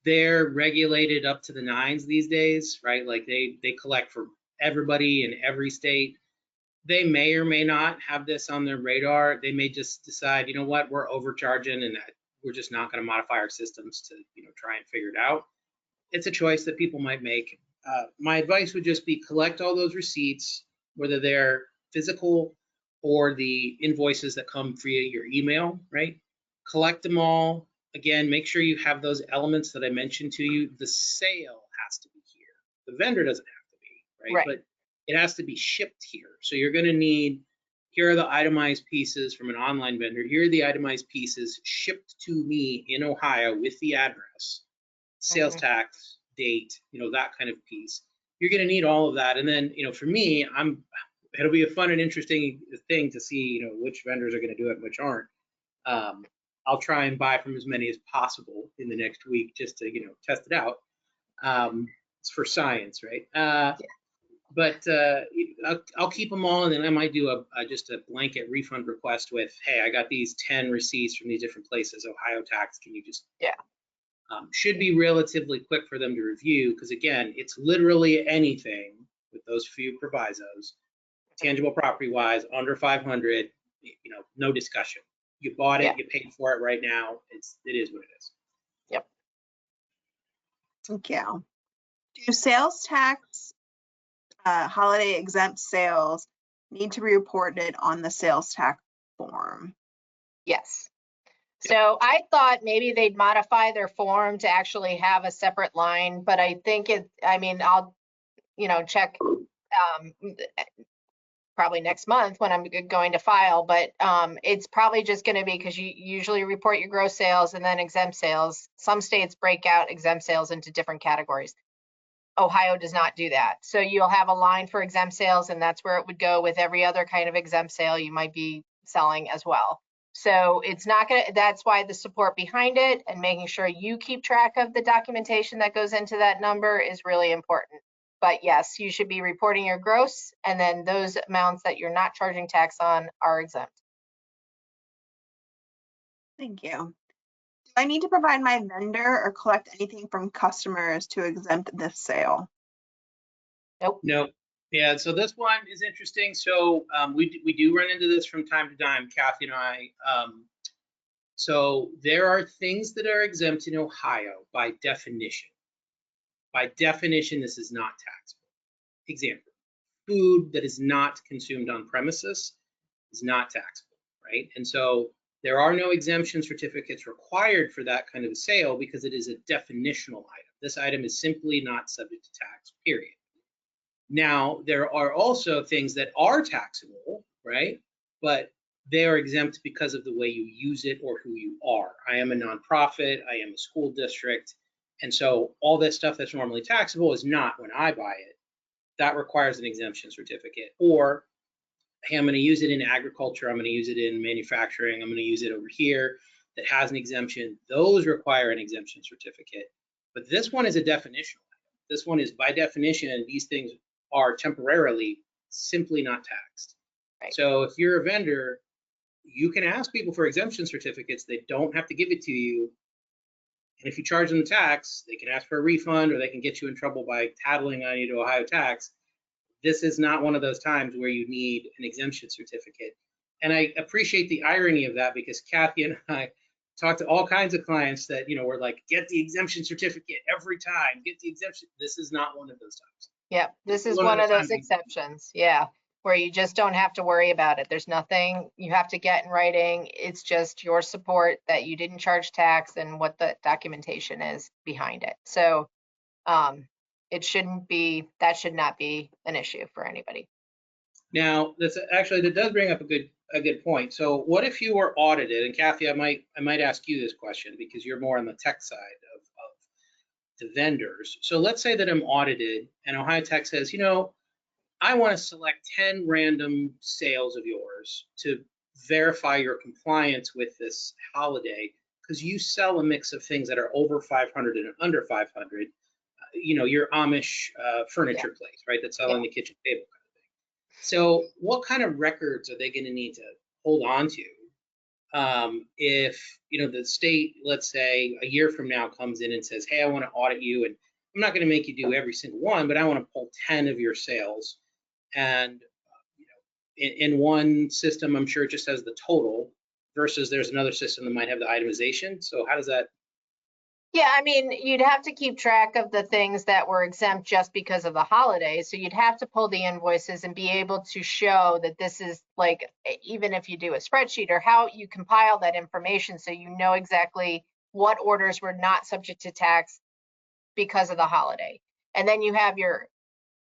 They're regulated up to the nines these days, right? Like they collect for everybody in every state. They may or may not have this on their radar. They may just decide, you know what, we're overcharging and we're just not going to modify our systems to try and figure it out. It's a choice that people might make. My advice would just be collect all those receipts, whether they're physical or the invoices that come via your email, right? Collect them all. Again, make sure you have those elements that I mentioned to you. The sale has to be here. The vendor doesn't have to be, right? But it has to be shipped here. So you're going to need, here are the itemized pieces from an online vendor. Here are the itemized pieces shipped to me in Ohio with the address, sales tax, date, that kind of piece. You're going to need all of that. And then, for me, it'll be a fun and interesting thing to see, which vendors are going to do it and which aren't. I'll try and buy from as many as possible in the next week just to, test it out. It's for science, right? But I'll keep them all, and then I might do just a blanket refund request with, hey, I got these 10 receipts from these different places, Ohio tax, can you just, should be relatively quick for them to review, because again, it's literally anything with those few provisos, tangible property wise, under 500, no discussion. You bought it, you paid for it right now, it is what it is. Yep. Thank you. Do sales tax holiday exempt sales need to be reported on the sales tax form? Yes. So I thought maybe they'd modify their form to actually have a separate line, but I think I'll, check probably next month when I'm going to file, but it's probably just going to be, because you usually report your gross sales and then exempt sales. Some states break out exempt sales into different categories. Ohio does not do that. So you'll have a line for exempt sales, and that's where it would go with every other kind of exempt sale you might be selling as well. So it's not going to, that's why the support behind it and making sure you keep track of the documentation that goes into that number is really important. But yes, you should be reporting your gross, and then those amounts that you're not charging tax on are exempt. Thank you. Do I need to provide my vendor or collect anything from customers to exempt this sale? Nope. No. Yeah, so this one is interesting. So we do run into this from time to time, Kathy and I. So there are things that are exempt in Ohio by definition. By definition, this is not taxable. Example, food that is not consumed on premises is not taxable, right? And so there are no exemption certificates required for that kind of a sale because it is a definitional item. This item is simply not subject to tax, period. Now, there are also things that are taxable, right? But they are exempt because of the way you use it or who you are. I am a nonprofit, I am a school district, and so all that stuff that's normally taxable is not when I buy it. That requires an exemption certificate. Or, hey, I'm going to use it in agriculture, I'm going to use it in manufacturing, I'm going to use it over here that has an exemption. Those require an exemption certificate. But this one is a definitional item. This one is, by definition, these things are temporarily simply not taxed. Right. So if you're a vendor, you can ask people for exemption certificates. They don't have to give it to you. And if you charge them the tax, they can ask for a refund, or they can get you in trouble by tattling on you to Ohio tax. This is not one of those times where you need an exemption certificate. And I appreciate the irony of that, because Kathy and I talked to all kinds of clients that, were like, get the exemption certificate every time, get the exemption. This is not one of those times. Yeah, this is one of those exceptions. Yeah, where you just don't have to worry about it. There's nothing you have to get in writing. It's just your support that you didn't charge tax and what the documentation is behind it. So it shouldn't be, that should not be an issue for anybody. Now, that does bring up a good point. So what if you were audited? And Kathy, I might ask you this question because you're more on the tech side of the vendors. So let's say that I'm audited and Ohio Tech says, I want to select 10 random sales of yours to verify your compliance with this holiday, because you sell a mix of things that are over 500 and under 500. Your Amish furniture place, right? That's selling the kitchen table kind of thing. So what kind of records are they going to need to hold on to if the state, let's say a year from now, comes in and says, hey, I want to audit you, and I'm not going to make you do every single one, but I want to pull 10 of your sales. And in one system, I'm sure it just has the total, versus there's another system that might have the itemization. So how does that? Yeah, I mean, you'd have to keep track of the things that were exempt just because of the holidays. So you'd have to pull the invoices and be able to show that this is, like, even if you do a spreadsheet, or how you compile that information so you know exactly what orders were not subject to tax because of the holiday. And then you have your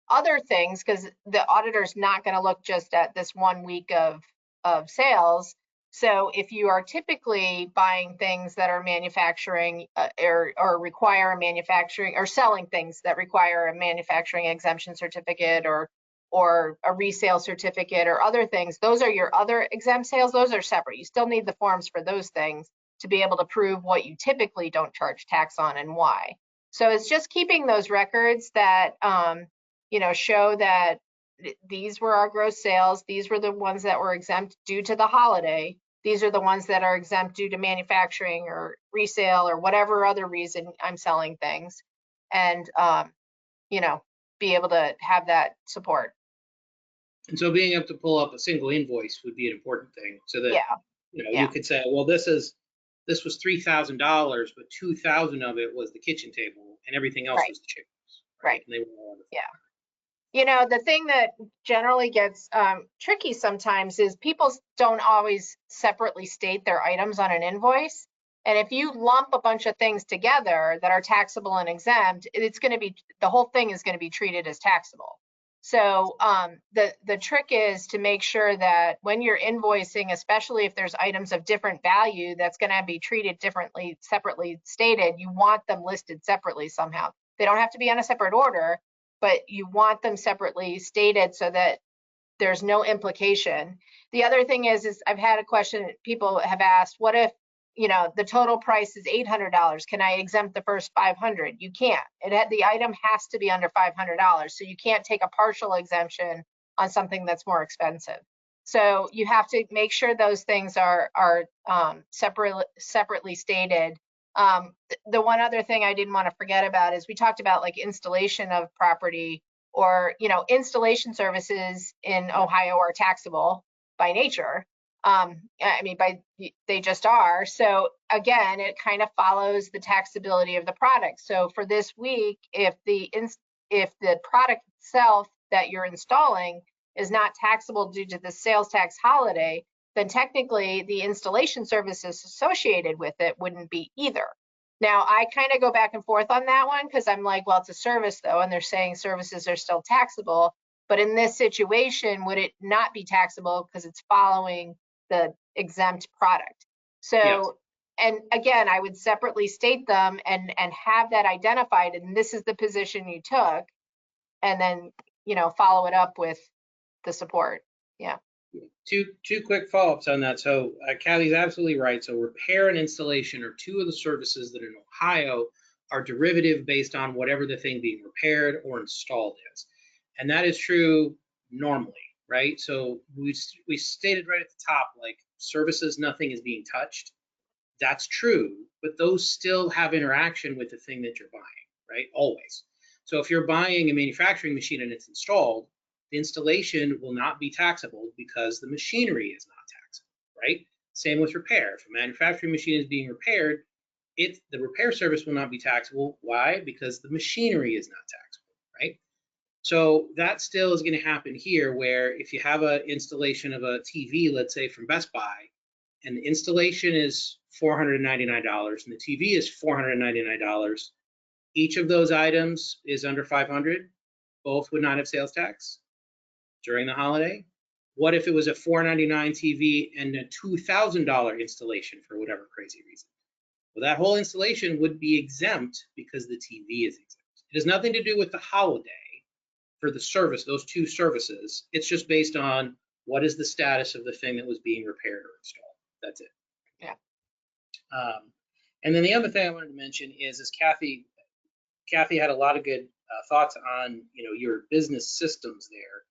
other things, because the auditor's not going to look just at this 1 week of sales. So if you are typically buying things that are manufacturing or require a manufacturing, or selling things that require a manufacturing exemption certificate or a resale certificate or other things, those are your other exempt sales. Those are separate. You still need the forms for those things to be able to prove what you typically don't charge tax on and why. So it's just keeping those records that show that these were our gross sales. These were the ones that were exempt due to the holiday. These are the ones that are exempt due to manufacturing or resale or whatever other reason I'm selling things, and be able to have that support. And so being able to pull up a single invoice would be an important thing, so that you could say, well, this was $3,000, but $2,000 of it was the kitchen table, and everything else was the chickens. Right. And they were all the thing that generally gets tricky sometimes is people don't always separately state their items on an invoice. And if you lump a bunch of things together that are taxable and exempt, the whole thing is going to be treated as taxable. So the trick is to make sure that when you're invoicing, especially if there's items of different value that's going to be treated differently, separately stated, you want them listed separately somehow. They don't have to be on a separate order, but you want them separately stated so that there's no implication. The other thing is I've had a question people have asked, what if, the total price is $800? Can I exempt the first 500? You can't. The item has to be under $500. So you can't take a partial exemption on something that's more expensive. So you have to make sure those things are separately stated. The one other thing I didn't want to forget about is we talked about like installation of property, or installation services in Ohio are taxable by nature. They just are. So again, it kind of follows the taxability of the product. So for this week, if the product itself that you're installing is not taxable due to the sales tax holiday, then technically the installation services associated with it wouldn't be either. Now, I kind of go back and forth on that one, because I'm like, well, it's a service though, and they're saying services are still taxable. But in this situation, would it not be taxable because it's following the exempt product. So, Yes. and again, I would separately state them and have that identified, and this is the position you took, and then, you know, follow it up with the support. Yeah. Two quick follow-ups on that. So Kathy's absolutely right. So repair and installation are two of the services that in Ohio are derivative based on whatever the thing being repaired or installed is. And that is true normally, right? So we stated right at the top, like services, nothing is being touched. That's true, but those still have interaction with the thing that you're buying, right? Always. So if you're buying a manufacturing machine and it's installed, the installation will not be taxable because the machinery is not taxable, right? Same with repair. If a manufacturing machine is being repaired, the repair service will not be taxable. Why? Because the machinery is not taxable, right? So that still is going to happen here, where if you have an installation of a TV, let's say from Best Buy, and the installation is $499 and the TV is $499, each of those items is under $500. Both would not have sales tax during the holiday. What if it was a $499 TV and a $2,000 installation for whatever crazy reason? Well, that whole installation would be exempt because the TV is exempt. It has nothing to do with the holiday for the service, those two services. It's just based on what is the status of the thing that was being repaired or installed. That's it. Yeah. And then the other thing I wanted to mention is Kathy had a lot of good thoughts on, you know, your business systems there.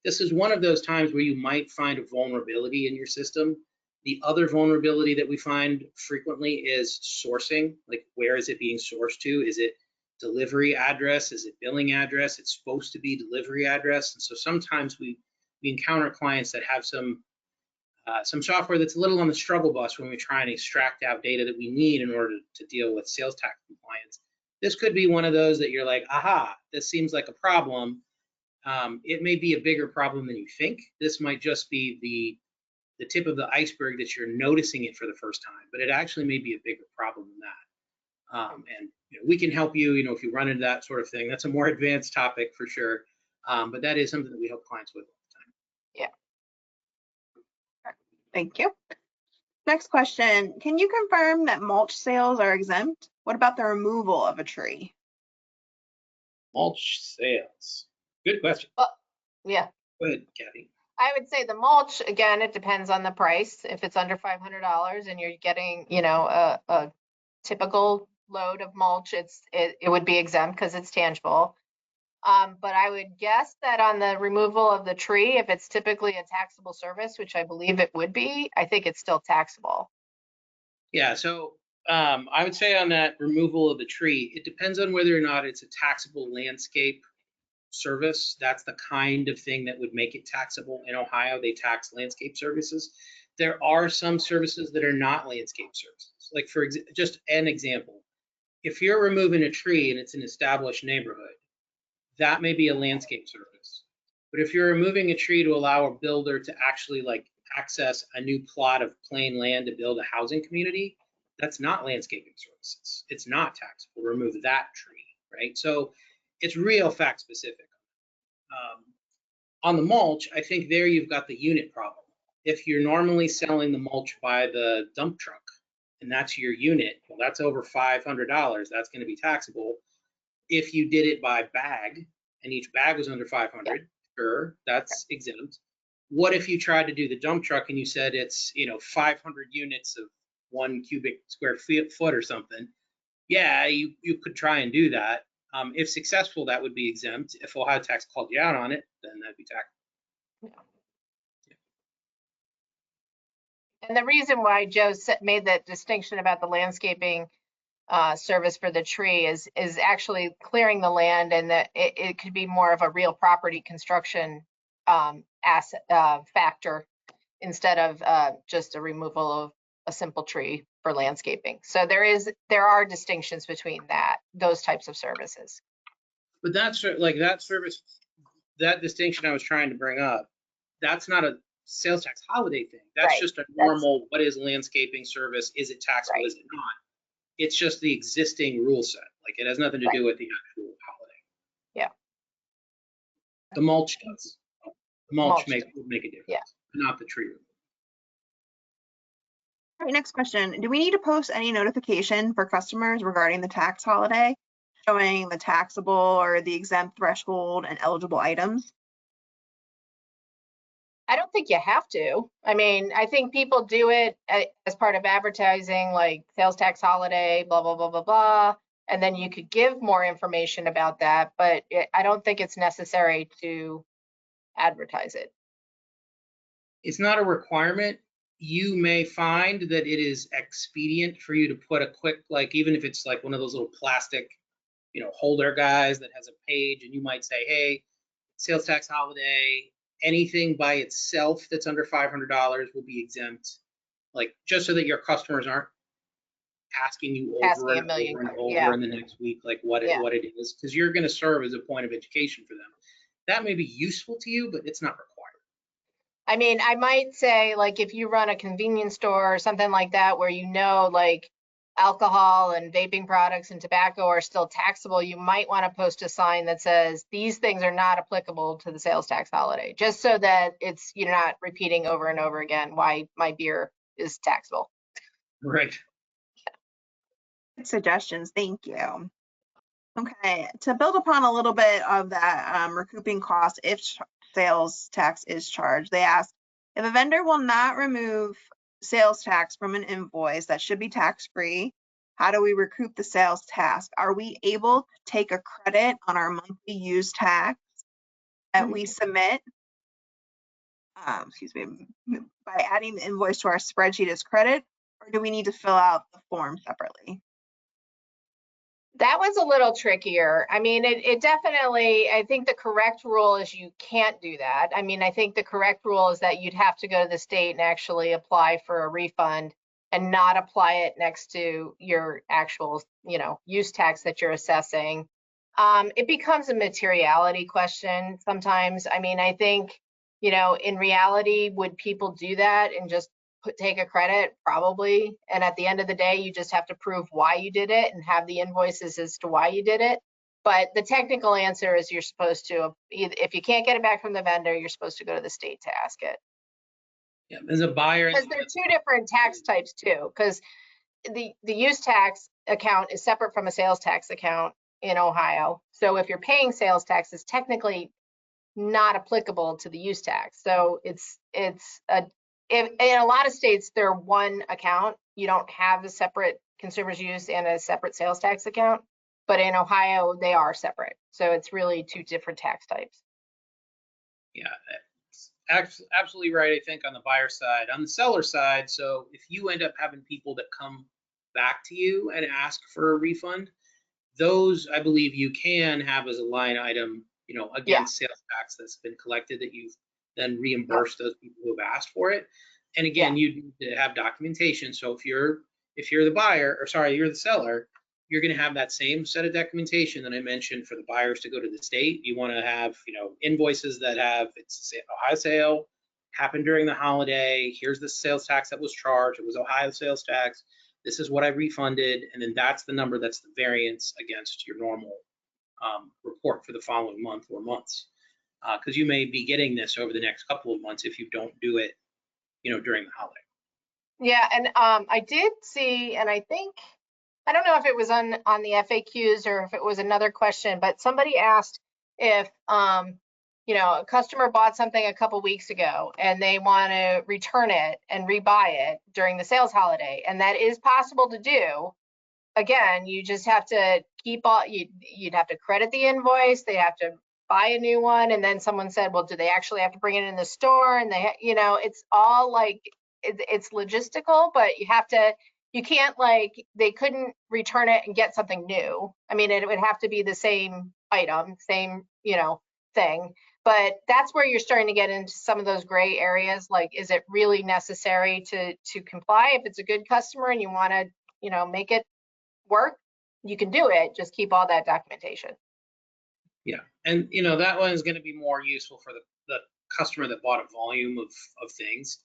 This is one of those times where you might find a vulnerability in your system. The other vulnerability that we find frequently is sourcing. Like, where is it being sourced to? Is it delivery address? Is it billing address? It's supposed to be delivery address. And so sometimes we encounter clients that have some software that's a little on the struggle bus when we try and extract out data that we need in order to deal with sales tax compliance. This could be one of those that you're like, aha, this seems like a problem. It may be a bigger problem than you think. This might just be the tip of the iceberg that you're noticing it for the first time, but it actually may be a bigger problem than that. And you know, we can help you, you know, if you run into that sort of thing. That's a more advanced topic for sure, but that is something that we help clients with all the time. Yeah. Thank you. Next question. Can you confirm that mulch sales are exempt? What about the removal of a tree? Mulch sales. Good question. Well, yeah. Go ahead, Kathy. I would say the mulch, again, it depends on the price. If it's under $500 and you're getting, you know, a typical load of mulch, it would be exempt because it's tangible. But I would guess that on the removal of the tree, if it's typically a taxable service, which I believe it would be, I think it's still taxable. Yeah, so I would say on that removal of the tree, it depends on whether or not it's a taxable landscape service. That's the kind of thing that would make it taxable. In Ohio, they tax landscape services. There are some services that are not landscape services. Like for just an example, if you're removing a tree and it's an established neighborhood, that may be a landscape service. But if you're removing a tree to allow a builder to actually like access a new plot of plain land to build a housing community, that's not landscaping services. It's not taxable to remove that tree, right? So it's real fact specific. On the mulch, I think there you've got the unit problem. If you're normally selling the mulch by the dump truck and that's your unit, well, that's over $500. That's going to be taxable. If you did it by bag and each bag was under 500, sure, that's exempt. What if you tried to do the dump truck and you said it's, you know, 500 units of 1 cubic square foot or something? Yeah, you could try and do that. If successful, that would be exempt. If Ohio tax called you out on it, then that'd be taxable. And the reason why Joe made that distinction about the landscaping service for the tree is actually clearing the land, and that it could be more of a real property construction asset factor instead of just a removal of a simple tree for landscaping. So there are distinctions between those types of services. But that's like that service, that distinction I was trying to bring up, that's not a sales tax holiday thing. That's Right. just a normal, what is landscaping service? Is it taxable? Right. Is it not? It's just the existing rule set. Like it has nothing to do with the actual holiday. Yeah. The mulch does. The mulch Mulch would make a difference, yeah. not the tree removal. All right, next question. Do we need to post any notification for customers regarding the tax holiday, showing the taxable or the exempt threshold and eligible items? I don't think you have to. I mean, I think people do it as part of advertising, like sales tax holiday, blah, blah, blah, blah, blah. And then you could give more information about that, but I don't think it's necessary to advertise it. It's not a requirement. You may find that it is expedient for you to put a quick, like, even if it's like one of those little plastic, holder guys that has a page, and you might say, hey, sales tax holiday, anything by itself that's under $500 will be exempt, like, just so that your customers aren't asking you over Asking a and million, over and over yeah. in the next week, like what Yeah. it is, because you're going to serve as a point of education for them. That may be useful to you, but it's not required. I mean, I might say, like, if you run a convenience store or something like that, where like alcohol and vaping products and tobacco are still taxable, you might want to post a sign that says these things are not applicable to the sales tax holiday, just so that you're not repeating over and over again why my beer is taxable. Right. Good suggestions. Thank you. Okay, to build upon a little bit of that recouping cost if sales tax is charged, they ask if a vendor will not remove sales tax from an invoice that should be tax-free, how do we recoup the sales tax? Are we able to take a credit on our monthly use tax that we submit? Excuse me, by adding the invoice to our spreadsheet as credit, or do we need to fill out the form separately? That one's a little trickier. I mean, it definitely, I think the correct rule is you can't do that. I mean, I think the correct rule is that you'd have to go to the state and actually apply for a refund and not apply it next to your actual, use tax that you're assessing. It becomes a materiality question sometimes. I mean, I think, in reality, would people do that and just take a credit? Probably. And at the end of the day, you just have to prove why you did it and have the invoices as to why you did it. But the technical answer is you're supposed to, if you can't get it back from the vendor, you're supposed to go to the state to ask it. Yeah, as a buyer. Because there are two different tax types too, because the use tax account is separate from a sales tax account in Ohio. So if you're paying sales tax, it's technically not applicable to the use tax. So in a lot of states, they're one account. You don't have a separate consumer's use and a separate sales tax account. But in Ohio, they are separate. So it's really two different tax types. Yeah, absolutely right, I think, on the buyer side. On the seller side, so if you end up having people that come back to you and ask for a refund, those I believe you can have as a line item, against sales tax that's been collected, that you've then reimbursed those people who have asked for it. And again, you need to have documentation. So if you're the buyer, or sorry, you're the seller, you're going to have that same set of documentation that I mentioned for the buyers to go to the state. You want to have, invoices that have, it's Ohio sale, happened during the holiday. Here's the sales tax that was charged. It was Ohio sales tax. This is what I refunded. And then that's the number that's the variance against your normal report for the following month or months. Because you may be getting this over the next couple of months if you don't do it, during the holiday. Yeah, and I did see, and I don't know if it was on the FAQs or if it was another question, but somebody asked if a customer bought something a couple weeks ago and they want to return it and rebuy it during the sales holiday, and that is possible to do. Again, you just have to keep you'd have to credit the invoice, they have to buy a new one, and then someone said, well, do they actually have to bring it in the store? And it's all like, it's logistical, but you can't, they couldn't return it and get something new. I mean, it would have to be the same item, same, thing. But that's where you're starting to get into some of those gray areas. Like, is it really necessary to comply? If it's a good customer and you want to, make it work, you can do it. Just keep all that documentation. Yeah, and that one is going to be more useful for the customer that bought a volume of things.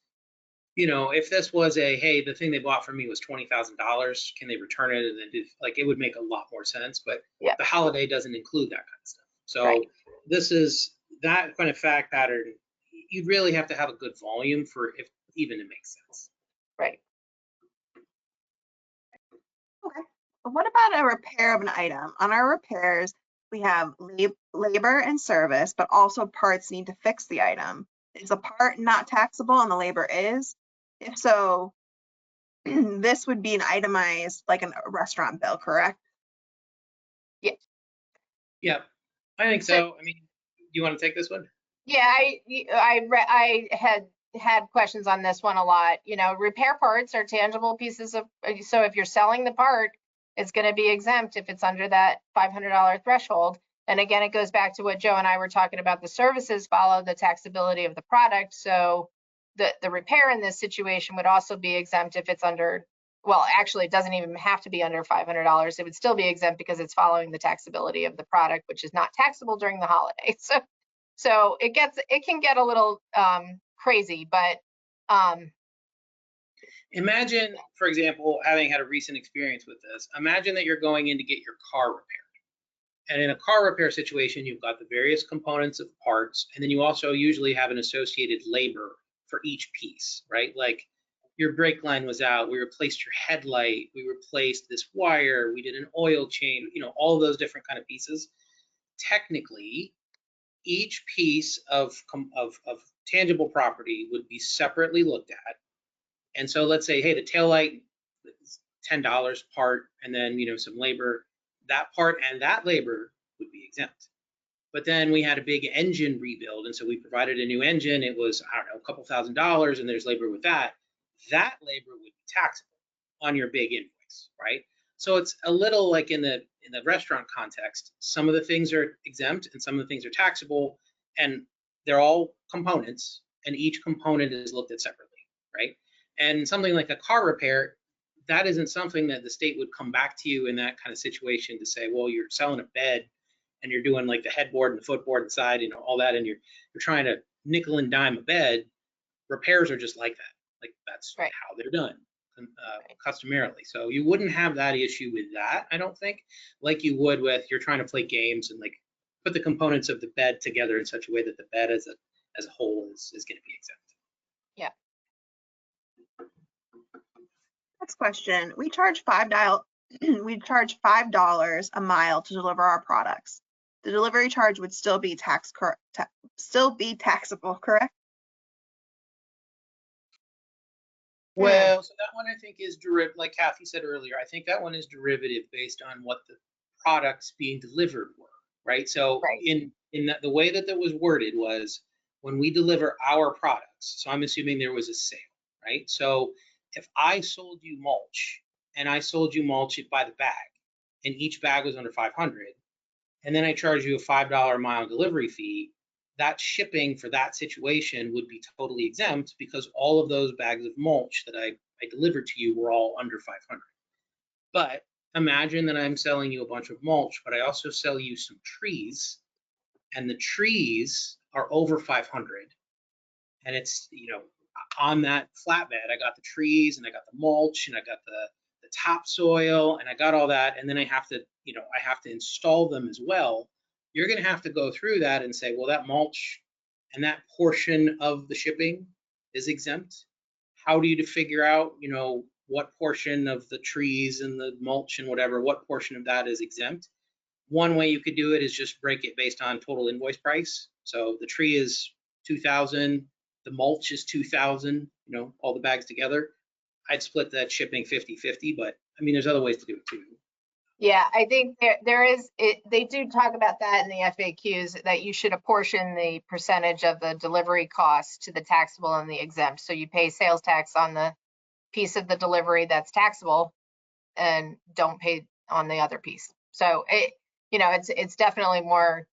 If this was hey, the thing they bought from me was $20,000, can they return it? And then it would make a lot more sense. But the holiday doesn't include that kind of stuff. So this is that kind of fact pattern. You'd really have to have a good volume for even to make sense. Right. But what about a repair of an item? On our repairs, we have labor and service, but also parts need to fix the item. Is a part not taxable and the labor is? If so, this would be an itemized, like a restaurant bill, correct? Yeah, I think so. I mean, do you want to take this one? Yeah, I had questions on this one a lot. You know, repair parts are tangible pieces of, so if you're selling the part, it's going to be exempt if it's under that $500 threshold. And again, it goes back to what Joe and I were talking about. The services follow the taxability of the product. So the repair in this situation would also be exempt if it's under, well, actually, it doesn't even have to be under $500. It would still be exempt because it's following the taxability of the product, which is not taxable during the holiday. So it can get a little crazy, but Imagine, for example, having had a recent experience with this, imagine that you're going in to get your car repaired. And in a car repair situation, you've got the various components of parts, and then you also usually have an associated labor for each piece, right? Like your brake line was out, we replaced your headlight, we replaced this wire, we did an oil change, you know, all of those different kind of pieces. Technically, each piece of tangible property would be separately looked at. And so let's say, hey, the taillight is $10 part, and then, you know, some labor, that part and that labor would be exempt. But then we had a big engine rebuild, and so we provided a new engine. It was, I don't know, a couple $1,000s, and there's labor with that. That labor would be taxable on your big invoice, right? So it's a little like in the restaurant context. Some of the things are exempt and some of the things are taxable, and they're all components, and each component is looked at separately, right? And something like a car repair, that isn't something that the state would come back to you in that kind of situation to say, well, you're selling a bed and you're doing like the headboard and the footboard inside, you know, all that, and you're trying to nickel and dime a bed. Repairs are just like that. Like that's right. how they're done customarily. So you wouldn't have that issue with that, I don't think, like you would with you're trying to play games and like put the components of the bed together in such a way that the bed as a whole is going to be exempt. Yeah. Next question. We charge $5 a mile to deliver our products. The delivery charge would still be taxable, correct? Well, so that one I think is derivative, like Kathy said earlier, I think that one is derivative based on what the products being delivered were, right? So Right. in the way that was worded was when we deliver our products, so I'm assuming there was a sale, right? So if I sold you mulch and I sold you mulch by the bag and each bag was under 500, and then I charge you a $5 a mile delivery fee, that shipping for that situation would be totally exempt because all of those bags of mulch that I delivered to you were all under 500. But imagine that I'm selling you a bunch of mulch, but I also sell you some trees, and the trees are over 500. And it's, you know, on that flatbed, I got the trees and I got the mulch and I got the topsoil and I got all that. And then I have to, you know, I have to install them as well. You're going to have to go through that and say, well, that mulch and that portion of the shipping is exempt. How do you figure out, you know, what portion of the trees and the mulch and whatever, what portion of that is exempt? One way you could do it is just break it based on total invoice price. So the tree is 2,000, the mulch is 2,000, you know, all the bags together. I'd split that shipping 50-50, but I mean, there's other ways to do it too. Yeah, I think there is, they do talk about that in the FAQs, that you should apportion the percentage of the delivery cost to the taxable and the exempt. So you pay sales tax on the piece of the delivery that's taxable and don't pay on the other piece. So you know, it's definitely more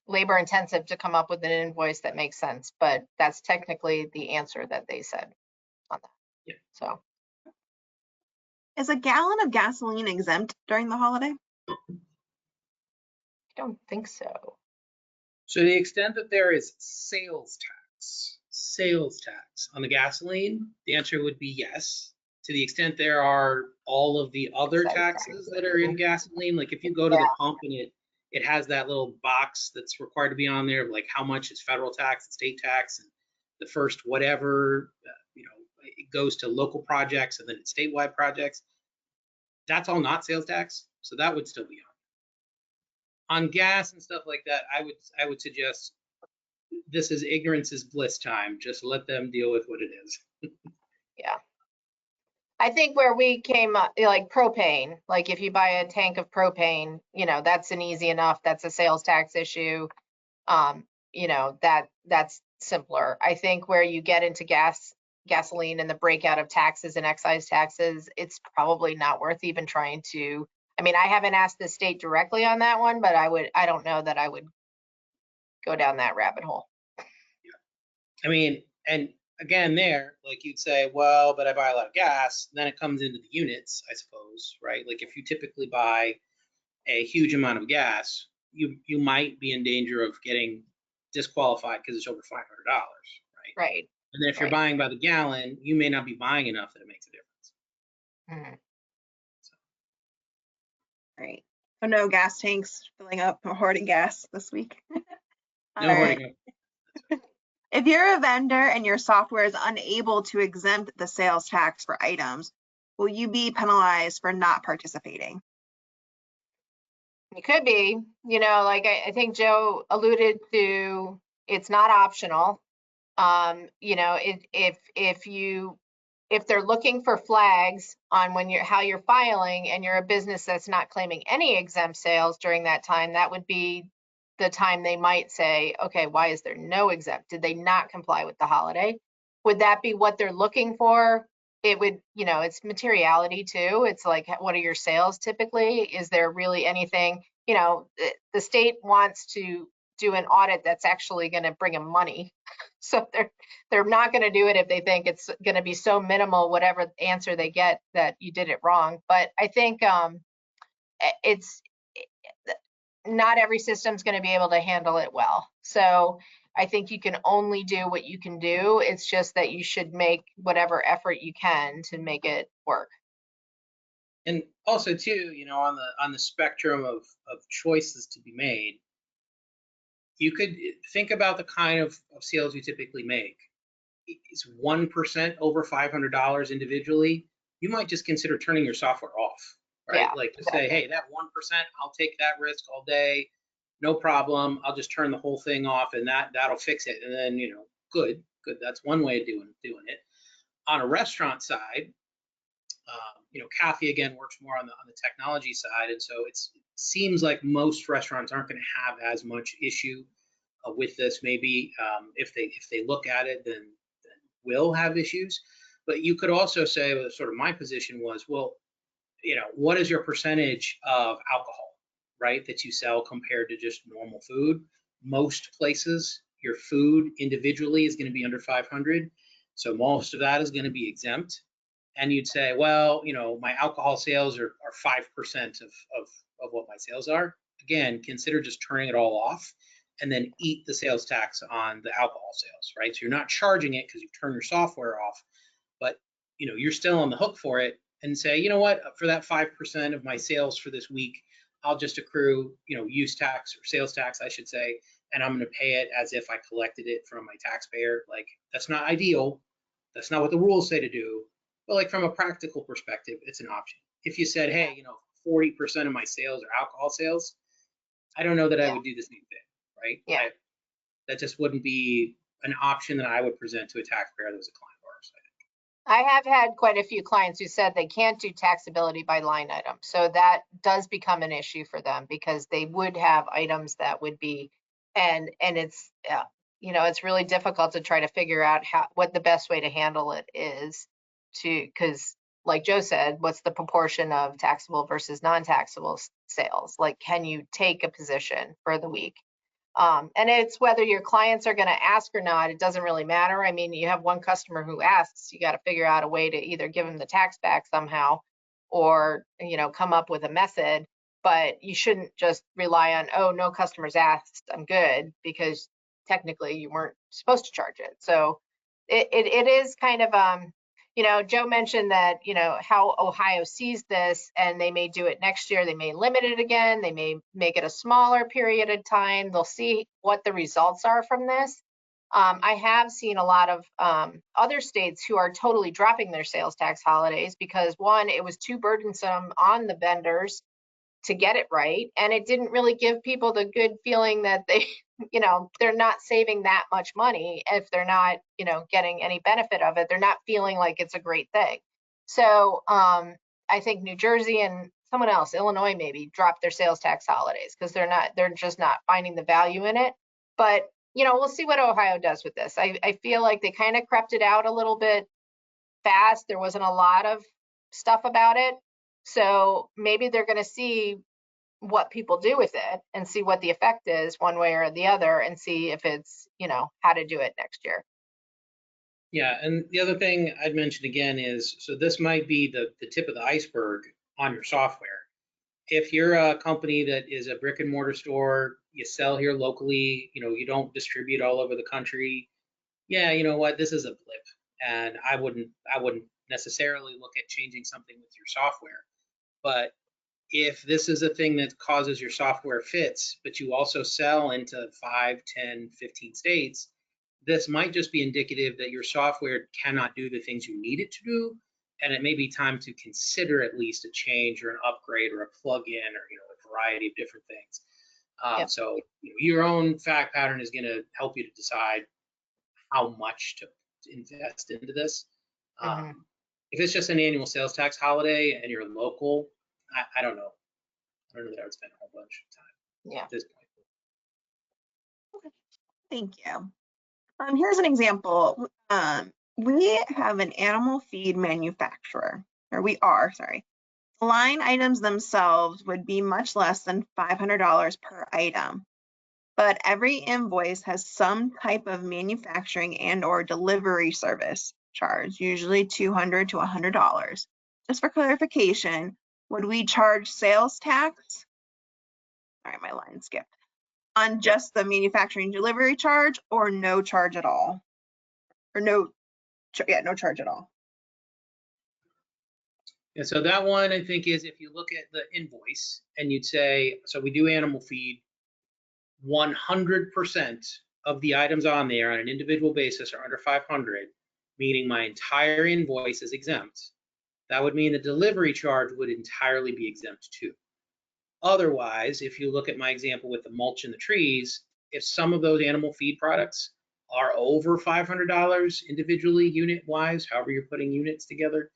labor intensive to come up with an invoice that makes sense, but that's technically the answer that they said on that. Yeah. So. Is a gallon of gasoline exempt during the holiday? I don't think so. So to the extent that there is sales tax on the gasoline, the answer would be yes. To the extent there are all of the other taxes that are in gasoline, like if you go to the pump and it has that little box that's required to be on there of like how much is federal tax and state tax, and the first whatever, you know, it goes to local projects and then it's statewide projects. that's all not sales tax, so that would still be on. On gas and stuff like that, I would suggest this is ignorance is bliss time. Just let them deal with what it is. Yeah. I think where we came up, like propane, like if you buy a tank of propane, you know, that's an easy enough, that's a sales tax issue. You know, that's simpler. I think where you get into gasoline and the breakout of taxes and excise taxes, it's probably not worth even trying to, I mean, I haven't asked the state directly on that one, but I don't know that I would go down that rabbit hole. I mean, and again, there, like you'd say, well, but I buy a lot of gas. Then it comes into the units, I suppose, right? Like if you typically buy a huge amount of gas, you might be in danger of getting disqualified because it's over $500, right? Right. And then if you're Right. buying by the gallon, you may not be buying enough that it makes a difference. Mhm. Right. So no gas tanks filling up or hoarding gas this week. All No right. hoarding. If you're a vendor and your software is unable to exempt the sales tax for items, will you be penalized for not participating? It could be, you know, like I think Joe alluded to, it's not optional. You know, if they're looking for flags on when you're how you're filing and you're a business that's not claiming any exempt sales during that time, that would be the time they might say, okay, why is there no exempt? Did they not comply with the holiday? Would that be what they're looking for? It would, you know, it's materiality too. It's like, what are your sales typically? Is there really anything, you know, the state wants to do an audit that's actually going to bring them money. So they're not going to do it if they think it's going to be so minimal, whatever answer they get, that you did it wrong. But I think it's not every system's going to be able to handle it well. So I think you can only do what you can do. It's just that you should make whatever effort you can to make it work. And also too, you know, on the spectrum of choices to be made, you could think about the kind of sales you typically make. It's 1% over $500 individually. You might just consider turning your software off, right? Yeah, Like to say, hey, that 1%, I'll take that risk all day, no problem. I'll just turn the whole thing off, and that'll fix it. And then, you know, good. That's one way of doing it. On a restaurant side, you know, Kathy again works more on the technology side, and so it seems like most restaurants aren't going to have as much issue with this. Maybe if they look at it, then will have issues. But you could also say, sort of my position was, well, you know, what is your percentage of alcohol, right, that you sell compared to just normal food? Most places, your food individually is going to be under 500, so most of that is going to be exempt. And you'd say, well, you know, my alcohol sales are 5% of what my sales are. Again, consider just turning it all off and then eat the sales tax on the alcohol sales, right? So you're not charging it because you've turned your software off, but you know, you're still on the hook for it, and say, you know what, for that 5% of my sales for this week, I'll just accrue, you know, use tax or sales tax, I should say, and I'm going to pay it as if I collected it from my taxpayer. Like, that's not ideal. That's not what the rules say to do. But like from a practical perspective, it's an option. If you said, hey, you know, 40% of my sales are alcohol sales, I don't know that I would do the same thing, right? Yeah. That just wouldn't be an option that I would present to a taxpayer that was a client of ours. I have had quite a few clients who said they can't do taxability by line item. So that does become an issue for them, because they would have items that would be, and it's, you know, it's really difficult to try to figure out what the best way to handle it is, because like Joe said, what's the proportion of taxable versus non-taxable sales? Like, can you take a position for the week? And it's whether your clients are going to ask or not, it doesn't really matter. I mean, you have one customer who asks, you got to figure out a way to either give them the tax back somehow, or, you know, come up with a method. But you shouldn't just rely on, oh, no customers asked, I'm good, because technically you weren't supposed to charge it. So it is kind of, you know, Joe mentioned that, you know, how Ohio sees this, and they may do it next year. They may limit it again. They may make it a smaller period of time. They'll see what the results are from this. I have seen a lot of other states who are totally dropping their sales tax holidays because, one, it was too burdensome on the vendors to get it right, and it didn't really give people the good feeling that they, they're not saving that much money if they're not, getting any benefit of it. They're not feeling like it's a great thing. So I think New Jersey and someone else, Illinois maybe, dropped their sales tax holidays because they're just not finding the value in it. But we'll see what Ohio does with this. I feel like they kind of crept it out a little bit fast. There wasn't a lot of stuff about it. So maybe they're going to see what people do with it and see what the effect is one way or the other and see if it's, how to do it next year. Yeah, and the other thing I'd mention again is, so this might be the tip of the iceberg on your software. If you're a company that is a brick and mortar store, you sell here locally, you don't distribute all over the country, yeah, you know what, this is a blip. And I wouldn't necessarily look at changing something with your software. But if this is a thing that causes your software fits, but you also sell into 5, 10, 15 states, this might just be indicative that your software cannot do the things you need it to do, and it may be time to consider at least a change or an upgrade or a plug-in or a variety of different things. Yep. So your own fact pattern is going to help you to decide how much to invest into this. If it's just an annual sales tax holiday and you're local, I don't know. I don't know that I would spend a whole bunch of time at this point. Okay. Thank you. Here's an example. We have an animal feed manufacturer, or we are, sorry. Line items themselves would be much less than $500 per item, but every invoice has some type of manufacturing and or delivery service charge, usually $200 to $100. Just for clarification, would we charge sales tax? All right, my line skipped. On just the manufacturing delivery charge or no charge at all? Or no charge at all. And so that one, I think, is if you look at the invoice and you'd say, so we do animal feed, 100% of the items on there on an individual basis are under 500, meaning my entire invoice is exempt. That would mean the delivery charge would entirely be exempt too. Otherwise, if you look at my example with the mulch in the trees, if some of those animal feed products are over $500 individually, unit-wise, however you're putting units together,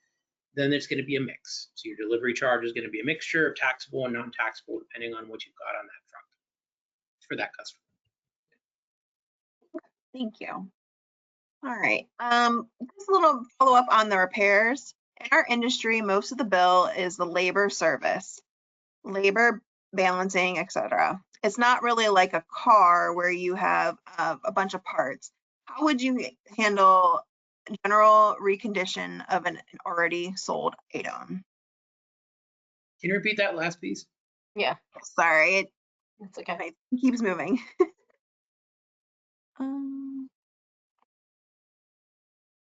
then there's going to be a mix. So your delivery charge is going to be a mixture of taxable and non-taxable, depending on what you've got on that front for that customer. Thank you. All right. Just a little follow-up on the repairs. In our industry, most of the bill is the labor service, labor balancing, etc. It's not really like a car where you have a bunch of parts. How would you handle general recondition of an already sold item? Can you repeat that last piece? Yeah. Sorry, It's okay. it keeps moving.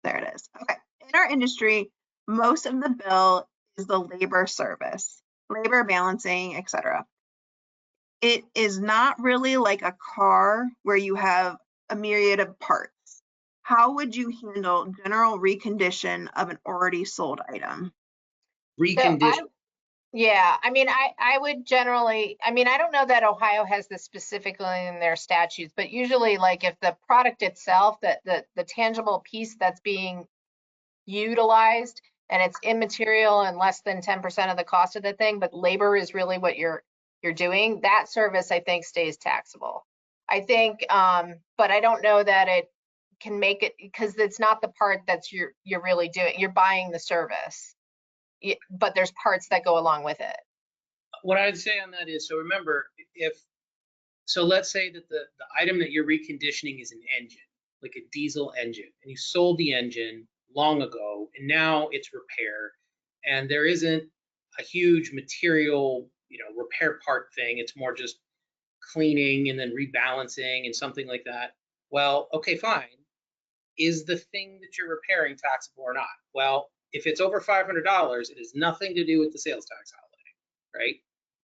There it is. Okay. In our industry, most of the bill is the labor service, labor balancing, etc. It is not really like a car where you have a myriad of parts. How would you handle general recondition of an already sold item? Recondition. Yeah, I mean, I would generally, I mean, I don't know that Ohio has this specifically in their statutes, but usually like if the product itself, that the tangible piece that's being utilized and it's immaterial and less than 10% of the cost of the thing, but labor is really what you're doing, that service I think stays taxable. I think, but I don't know that it can make it, because it's not the part that's you're really doing, you're buying the service. But there's parts that go along with it. What I'd say on that is, so remember, so let's say that the item that you're reconditioning is an engine, like a diesel engine, and you sold the engine long ago, and now it's repair, and there isn't a huge material, repair part thing. It's more just cleaning and then rebalancing and something like that. Well, okay, fine. Is the thing that you're repairing taxable or not? Well, if it's over $500, it has nothing to do with the sales tax holiday, right?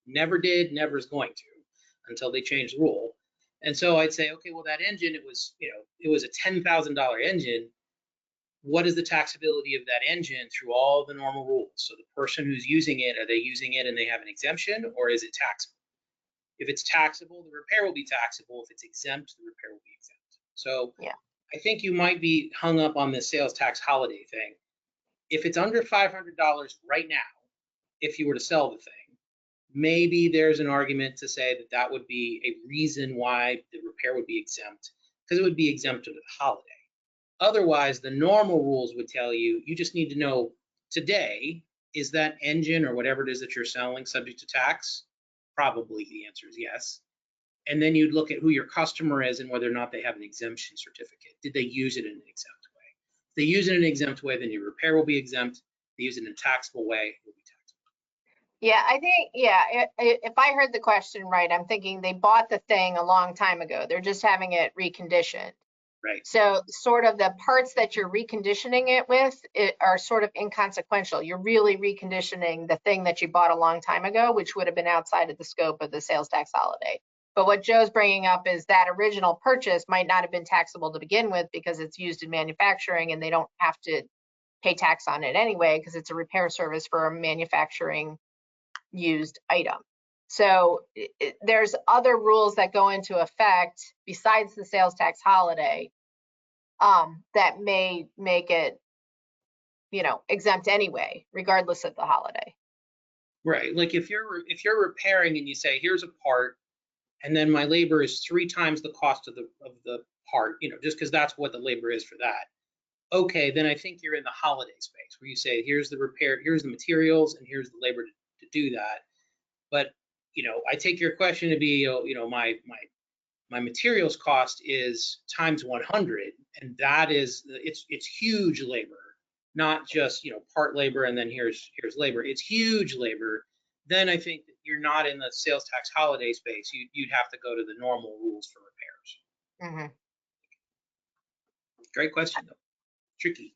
Never did, never is going to, until they change the rule. And so I'd say, okay, well, that engine, it was a $10,000 engine. What is the taxability of that engine through all the normal rules? So the person who's using it, are they using it and they have an exemption, or is it taxable? If it's taxable, the repair will be taxable. If it's exempt, the repair will be exempt. So Yeah. I think you might be hung up on this sales tax holiday thing. If it's under $500 right now, if you were to sell the thing, maybe there's an argument to say that that would be a reason why the repair would be exempt, because it would be exempt under the holiday. Otherwise, the normal rules would tell you, you just need to know today, is that engine or whatever it is that you're selling subject to tax? Probably the answer is yes. And then you'd look at who your customer is and whether or not they have an exemption certificate. Did they use it in an exempt way? If they use it in an exempt way, then your repair will be exempt. If they use it in a taxable way, it will be taxable. Yeah, I think, yeah, if I heard the question right, I'm thinking they bought the thing a long time ago. They're just having it reconditioned. Right. So sort of the parts that you're reconditioning it with are sort of inconsequential. You're really reconditioning the thing that you bought a long time ago, which would have been outside of the scope of the sales tax holiday. But what Joe's bringing up is that original purchase might not have been taxable to begin with because it's used in manufacturing and they don't have to pay tax on it anyway because it's a repair service for a manufacturing used item. So there's other rules that go into effect besides the sales tax holiday that may make it, exempt anyway, regardless of the holiday. Right. Like if you're repairing and you say, here's a part, and then my labor is 3 times the cost of the part, just because that's what the labor is for that. Okay, then I think you're in the holiday space where you say, here's the repair, here's the materials, and here's the labor to do that. But I take your question to be, my materials cost is times 100, and that is it's huge labor, not just part labor and then here's labor. It's huge labor. Then I think that you're not in the sales tax holiday space. You'd have to go to the normal rules for repairs. Mm-hmm. Great question though. Tricky.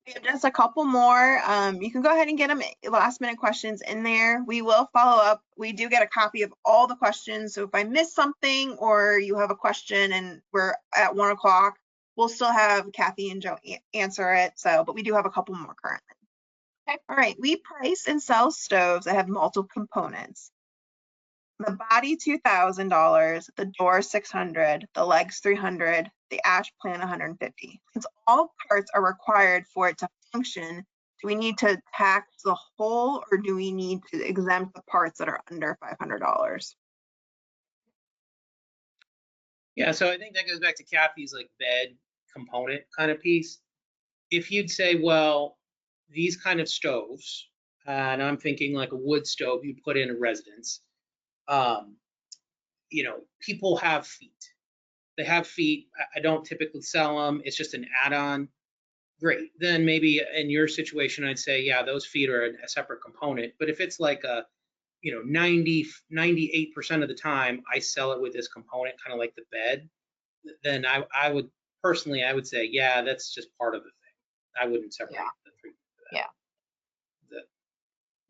We have just a couple more. You can go ahead and get them last minute questions in there. We will follow up. We do get a copy of all the questions. So if I miss something or you have a question and we're at 1 o'clock, we'll still have Kathy and Joe answer it. But we do have a couple more currently. Okay. All right. We price and sell stoves that have multiple components. The body $2,000, the door $600, the legs $300, the ash plan $150. Since all parts are required for it to function, do we need to tax the whole, or do we need to exempt the parts that are under $500? Yeah, so I think that goes back to Kathy's like bed component kind of piece. If you'd say, well, these kind of stoves, and I'm thinking like a wood stove you put in a residence. People have feet. They have feet. I don't typically sell them. It's just an add-on. Great. Then maybe in your situation, I'd say, yeah, those feet are a separate component. But if it's like 98% of the time I sell it with this component, kind of like the bed, then I would personally, I would say, yeah, that's just part of the thing. I wouldn't separate the three.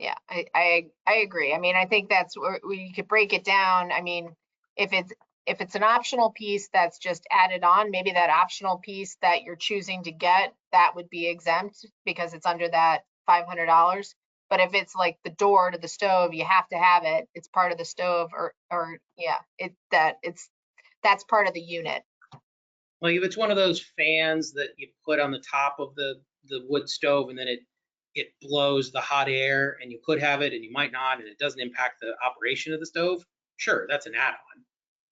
Yeah, I agree. I mean, I think that's where you could break it down. I mean, if it's an optional piece that's just added on, maybe that optional piece that you're choosing to get, that would be exempt because it's under that $500. But if it's like the door to the stove, you have to have it. It's part of the stove, or yeah, that's part of the unit. Like if it's one of those fans that you put on the top of the wood stove and then it blows the hot air, and you could have it and you might not, and it doesn't impact the operation of the stove, sure, that's an add-on.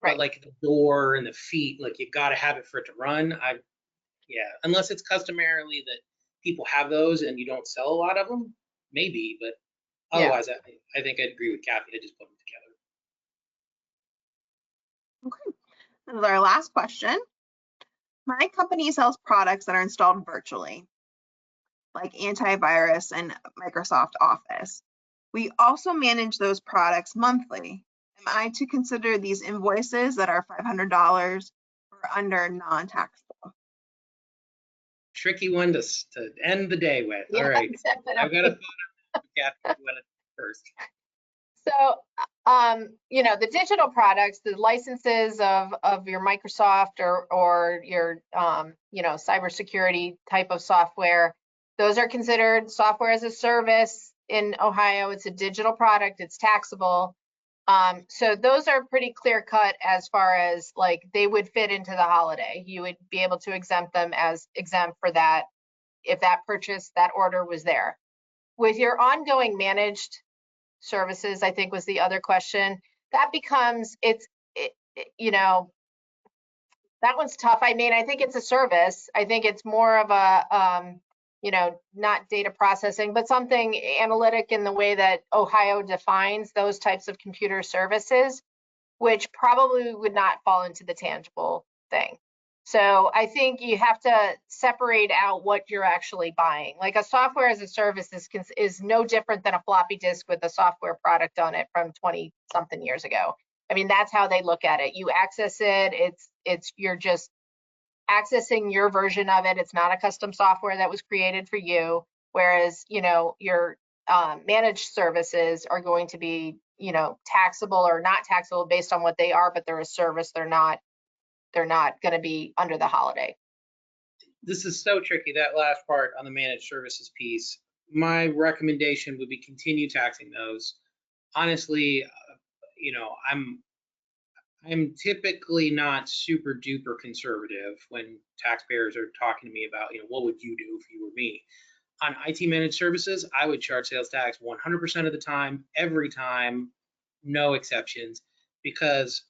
Right. But like the door and the feet, like you got to have it for it to run. Unless it's customarily that people have those and you don't sell a lot of them, maybe, but otherwise, I think I'd agree with Kathy. I just put them together. Okay, this is our last question. My company sells products that are installed virtually, like antivirus and Microsoft Office. We also manage those products monthly. Am I to consider these invoices that are $500 or under non-taxable? Tricky one to end the day with. Yeah, all right, definitely. I've got a thought on that. Kathy, you want to first? So You know, the digital products, the licenses of your Microsoft or your, you know, cybersecurity type of software, those are considered software as a service in Ohio. It's a digital product, it's taxable. So those are pretty clear cut as far as like they would fit into the holiday. You would be able to exempt them as exempt for that if that purchase, that order was there. With your ongoing managed services, I think was the other question. That becomes, you know, that one's tough. I mean, I think it's a service. I think it's more of a, you know, not data processing, but something analytic in the way that Ohio defines those types of computer services, which probably would not fall into the tangible thing. So I think you have to separate out what you're actually buying. Like a software as a service is no different than a floppy disk with a software product on it from 20 something years ago. I mean, that's how they look at it. You access it, you're just accessing your version of it. It's not a custom software that was created for you. Whereas, you know, your managed services are going to be, you know, taxable or not taxable based on what they are, but they're a service. They're not going to be under the holiday. This is so tricky, that last part on the managed services piece. My recommendation would be continue taxing those. Honestly, you know, I'm typically not super duper conservative when taxpayers are talking to me about, you know, what would you do if you were me? On IT managed services, I would charge sales tax 100% of the time, every time, no exceptions, because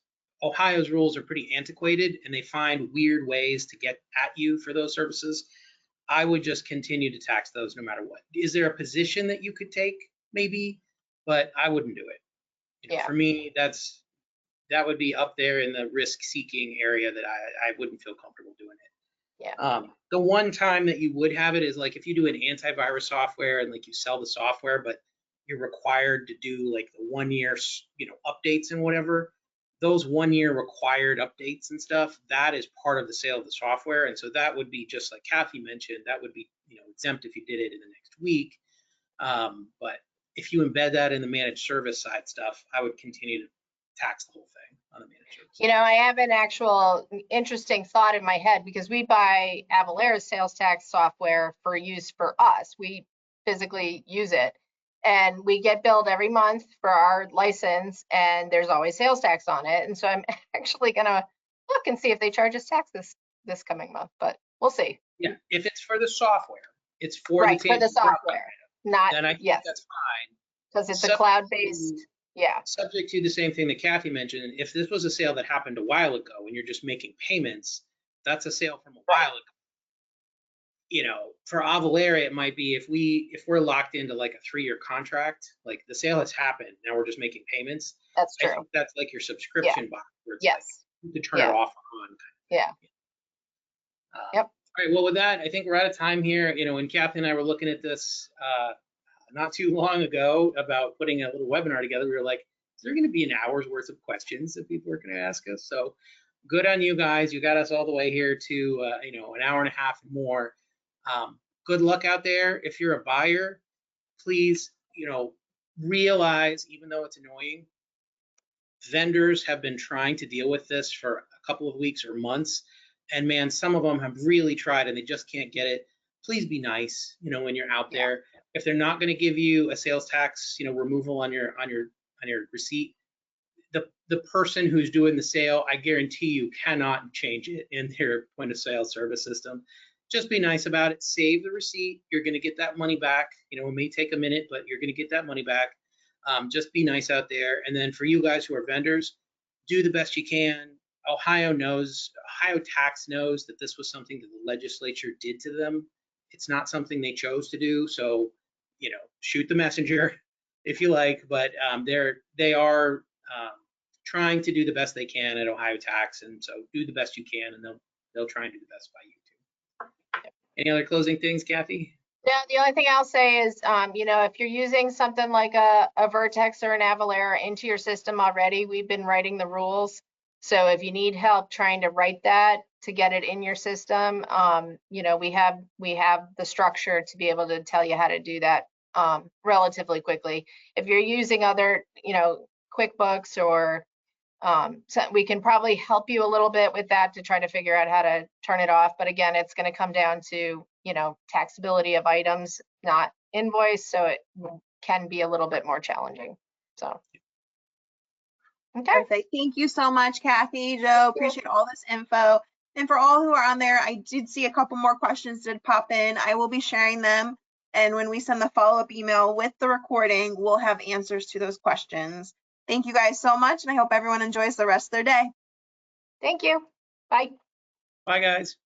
Ohio's rules are pretty antiquated and they find weird ways to get at you for those services. I would just continue to tax those no matter what. Is there a position that you could take? Maybe, but I wouldn't do it. You know, Yeah. For me, that would be up there in the risk-seeking area that I wouldn't feel comfortable doing it. Yeah. The one time that you would have it is like if you do an antivirus software and like you sell the software, but you're required to do like the 1 year, you know, updates and whatever. Those 1 year required updates and stuff, that is part of the sale of the software, and so that would be just like Kathy mentioned. That would be, you know, exempt if you did it in the next week. But if you embed that in the managed service side stuff, I would continue to tax the whole thing on the managed service. You know, I have an actual interesting thought in my head because we buy Avalara's sales tax software for use for us. We physically use it and we get billed every month for our license and there's always sales tax on it. And so I'm actually gonna look and see if they charge us tax this coming month, but we'll see. Yeah, if it's for the software, it's for Right, the for the tangible property software, not, then I think yes, that's fine. because it's a Subject cloud-based, to- yeah. Subject to the same thing that Kathy mentioned, if this was a sale that happened a while ago and you're just making payments, that's a sale from a while ago. You know, for Avalara, it might be if we're locked into like a 3-year contract, like the sale has happened, now we're just making payments. That's I true. think that's like your subscription box where it's Yes. like you can turn it off or on. Yeah. Yep. All right, well, with that, I think we're out of time here. You know, when Kathy and I were looking at this not too long ago about putting a little webinar together, we were like, is there going to be an hour's worth of questions that people are going to ask us? So good on you guys. You got us all the way here to, you know, an hour and a half more. Good luck out there. If you're a buyer, please, you know, realize, even though it's annoying, vendors have been trying to deal with this for a couple of weeks or months. And man, some of them have really tried and they just can't get it. Please be nice, you know, when you're out there. If they're not going to give you a sales tax, you know, removal on your receipt, the person who's doing the sale, I guarantee you cannot change it in their point of sale service system. Just be nice about it. Save the receipt. You're going to get that money back. You know, it may take a minute, but you're going to get that money back. Just be nice out there. And then for you guys who are vendors, do the best you can. Ohio tax knows that this was something that the legislature did to them. It's not something they chose to do. So, you know, shoot the messenger if you like, but they are trying to do the best they can at Ohio tax. And so do the best you can and they'll try and do the best by you too. Any other closing things, Kathy? Yeah, the only thing I'll say is, you know, if you're using something like a Vertex or an Avalara into your system already, we've been writing the rules. So if you need help trying to write that to get it in your system, you know, we have the structure to be able to tell you how to do that relatively quickly. If you're using other, you know, QuickBooks or so we can probably help you a little bit with that to try to figure out how to turn it off. But again, it's going to come down to, you know, taxability of items, not invoice. So it can be a little bit more challenging. So. Okay. Perfect. Thank you so much, Kathy, Joe. Appreciate all this info. And for all who are on there, I did see a couple more questions did pop in. I will be sharing them. And when we send the follow-up email with the recording, we'll have answers to those questions. Thank you guys so much. And I hope everyone enjoys the rest of their day. Thank you. Bye. Bye, guys.